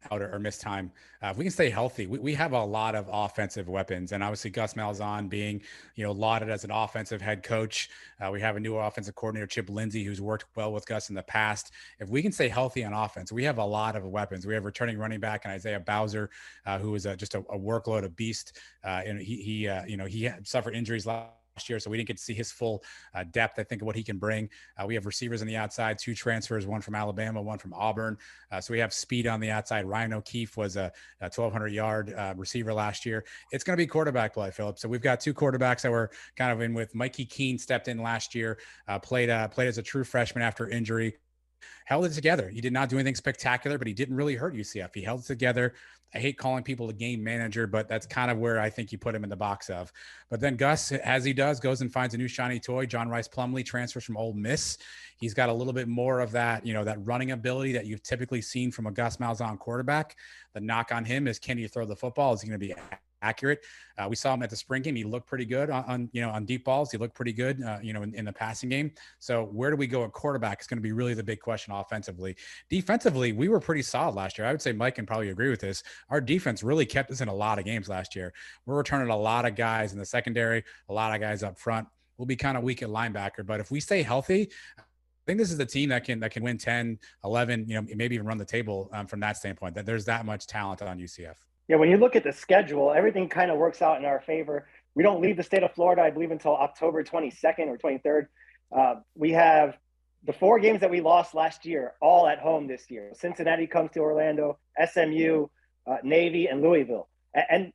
out or missed time. If we can stay healthy, we have a lot of offensive weapons. And obviously Gus Malzahn being, lauded as an offensive head coach. We have a new offensive coordinator, Chip Lindsey, who's worked well with Gus in the past. If we can stay healthy on offense, we have a lot of weapons. We have returning running back and Isaiah Bowser, who is just a workload, a beast. And he had suffered injuries last year, so we didn't get to see his full depth, I think, of what he can bring. We have receivers on the outside, 2 transfers, one from Alabama, one from Auburn. So we have speed on the outside. Ryan O'Keefe was a 1,200-yard receiver last year. It's going to be quarterback play, Phillip. So we've got 2 quarterbacks that we're kind of in with. Mikey Keene stepped in last year, played as a true freshman after injury. Held it together. He did not do anything spectacular, but he didn't really hurt UCF. He held it together. I hate calling people a game manager, but that's kind of where I think you put him in the box of. But then Gus, as he does, goes and finds a new shiny toy. John Rice Plumlee transfers from Ole Miss. He's got a little bit more of that, that running ability that you've typically seen from a Gus Malzahn quarterback. The knock on him is, can you throw the football? Is he going to be accurate? We saw him at the spring game. He looked pretty good on deep balls. He looked pretty good, in the passing game. So where do we go at quarterback is going to be really the big question offensively. Defensively, we were pretty solid last year. I would say Mike can probably agree with this. Our defense really kept us in a lot of games last year. We're returning a lot of guys in the secondary, a lot of guys up front. We'll be kind of weak at linebacker, but if we stay healthy, I think this is the team that can win 10, 11, maybe even run the table from that standpoint, that there's that much talent on UCF. Yeah, when you look at the schedule, everything kind of works out in our favor. We don't leave the state of Florida, I believe, until October 22nd or 23rd. We have the 4 games that we lost last year, all at home this year. Cincinnati comes to Orlando, SMU, Navy, and Louisville. And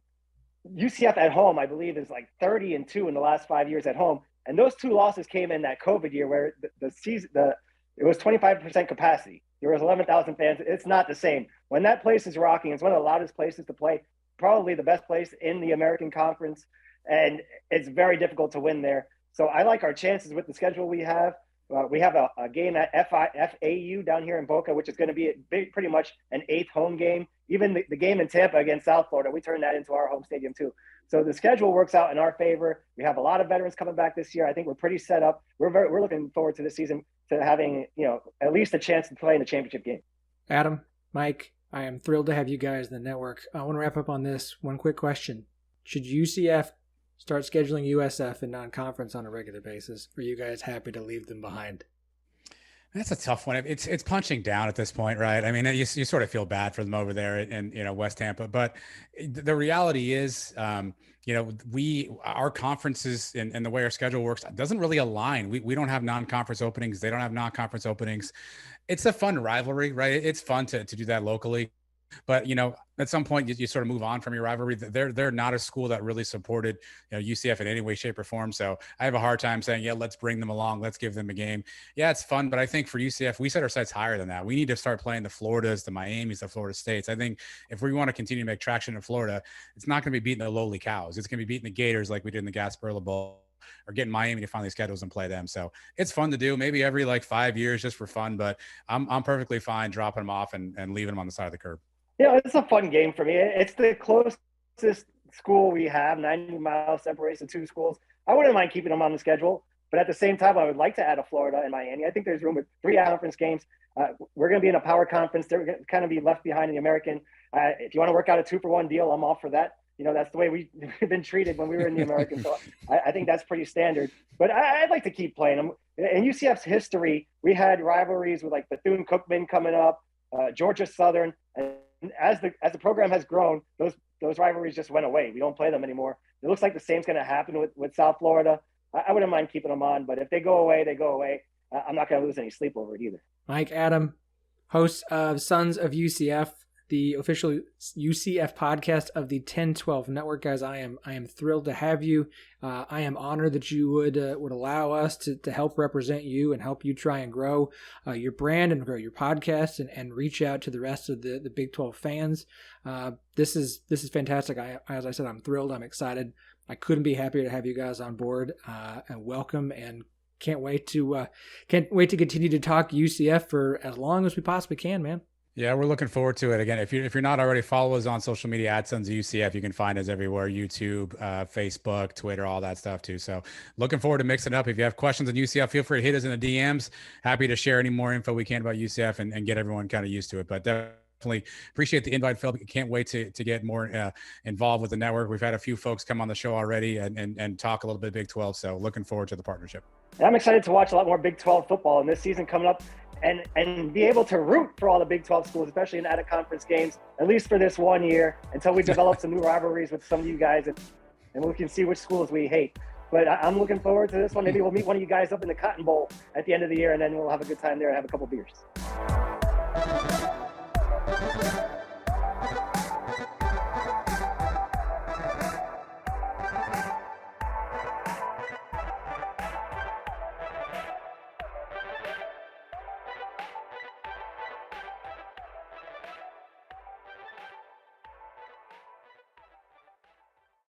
UCF at home, I believe, is like 30-2 in the last 5 years at home. And those 2 losses came in that COVID year where it was 25% capacity. There was 11,000 fans. It's not the same. When that place is rocking, it's one of the loudest places to play, probably the best place in the American Conference. And it's very difficult to win there. So I like our chances with the schedule we have. We have a game at FAU down here in Boca, which is going to be pretty much an 8th home game. Even the game in Tampa against South Florida, we turned that into our home stadium too. So the schedule works out in our favor. We have a lot of veterans coming back this year. I think we're pretty set up. We're looking forward to this season to having, at least a chance to play in the championship game. Adam, Mike, I am thrilled to have you guys in the network. I want to wrap up on this. One quick question. Should UCF start scheduling USF in non-conference on a regular basis? Or are you guys happy to leave them behind? That's a tough one. It's punching down at this point, right? I mean, you sort of feel bad for them over there in West Tampa, but the reality is, our conferences and the way our schedule works doesn't really align. We don't have non-conference openings. They don't have non-conference openings. It's a fun rivalry, right? It's fun to do that locally. But, at some point you sort of move on from your rivalry. They're not a school that really supported UCF in any way, shape, or form. So I have a hard time saying, yeah, let's bring them along. Let's give them a game. Yeah, it's fun. But I think for UCF, we set our sights higher than that. We need to start playing the Floridas, the Miamis, the Florida States. I think if we want to continue to make traction in Florida, it's not going to be beating the lowly cows. It's going to be beating the Gators like we did in the Gasparilla Bowl, or getting Miami to finally schedule and play them. So it's fun to do, maybe every 5 years just for fun, but I'm perfectly fine dropping them off and leaving them on the side of the curb. It's a fun game for me. It's the closest school we have, 90 miles separates the 2 schools. I wouldn't mind keeping them on the schedule, but at the same time, I would like to add a Florida and Miami. I think there's room with 3 conference games. We're going to be in a power conference. They're going to kind of be left behind in the American. If you want to work out a 2-for-1 deal, I'm all for that. That's the way we've been treated when we were in the American. So I think that's pretty standard. But I'd like to keep playing them. In UCF's history, we had rivalries with Bethune-Cookman coming up, Georgia Southern, and as the program has grown, those rivalries just went away. We don't play them anymore. It looks like the same's going to happen with South Florida. I wouldn't mind keeping them on, but if they go away, they go away. I'm not going to lose any sleep over it either. Mike, Adam, hosts of Sons of UCF, the official UCF podcast of the 1012 Network. Guys, I am thrilled to have you. I am honored that you would allow us to help represent you and help you try and grow your brand and grow your podcast and reach out to the rest of the Big 12 fans. This is fantastic. As I said, I'm thrilled. I'm excited. I couldn't be happier to have you guys on board and welcome, and can't wait to continue to talk UCF for as long as we possibly can, man. Yeah, we're looking forward to it. Again, if you're not already, follow us on social media at Sons of UCF. You can find us everywhere: YouTube, Facebook, Twitter, all that stuff too. So looking forward to mixing it up. If you have questions on UCF, feel free to hit us in the DMs. Happy to share any more info we can about UCF and get everyone kind of used to it. But definitely appreciate the invite, Phillip. Can't wait to get more involved with the network. We've had a few folks come on the show already and talk a little bit Big 12. So looking forward to the partnership. I'm excited to watch a lot more Big 12 football in this season coming up. And be able to root for all the Big 12 schools, especially in out-of-conference games, at least for this 1 year, until we develop some new rivalries with some of you guys, and we can see which schools we hate. But I'm looking forward to this one. Maybe we'll meet one of you guys up in the Cotton Bowl at the end of the year, and then we'll have a good time there and have a couple beers.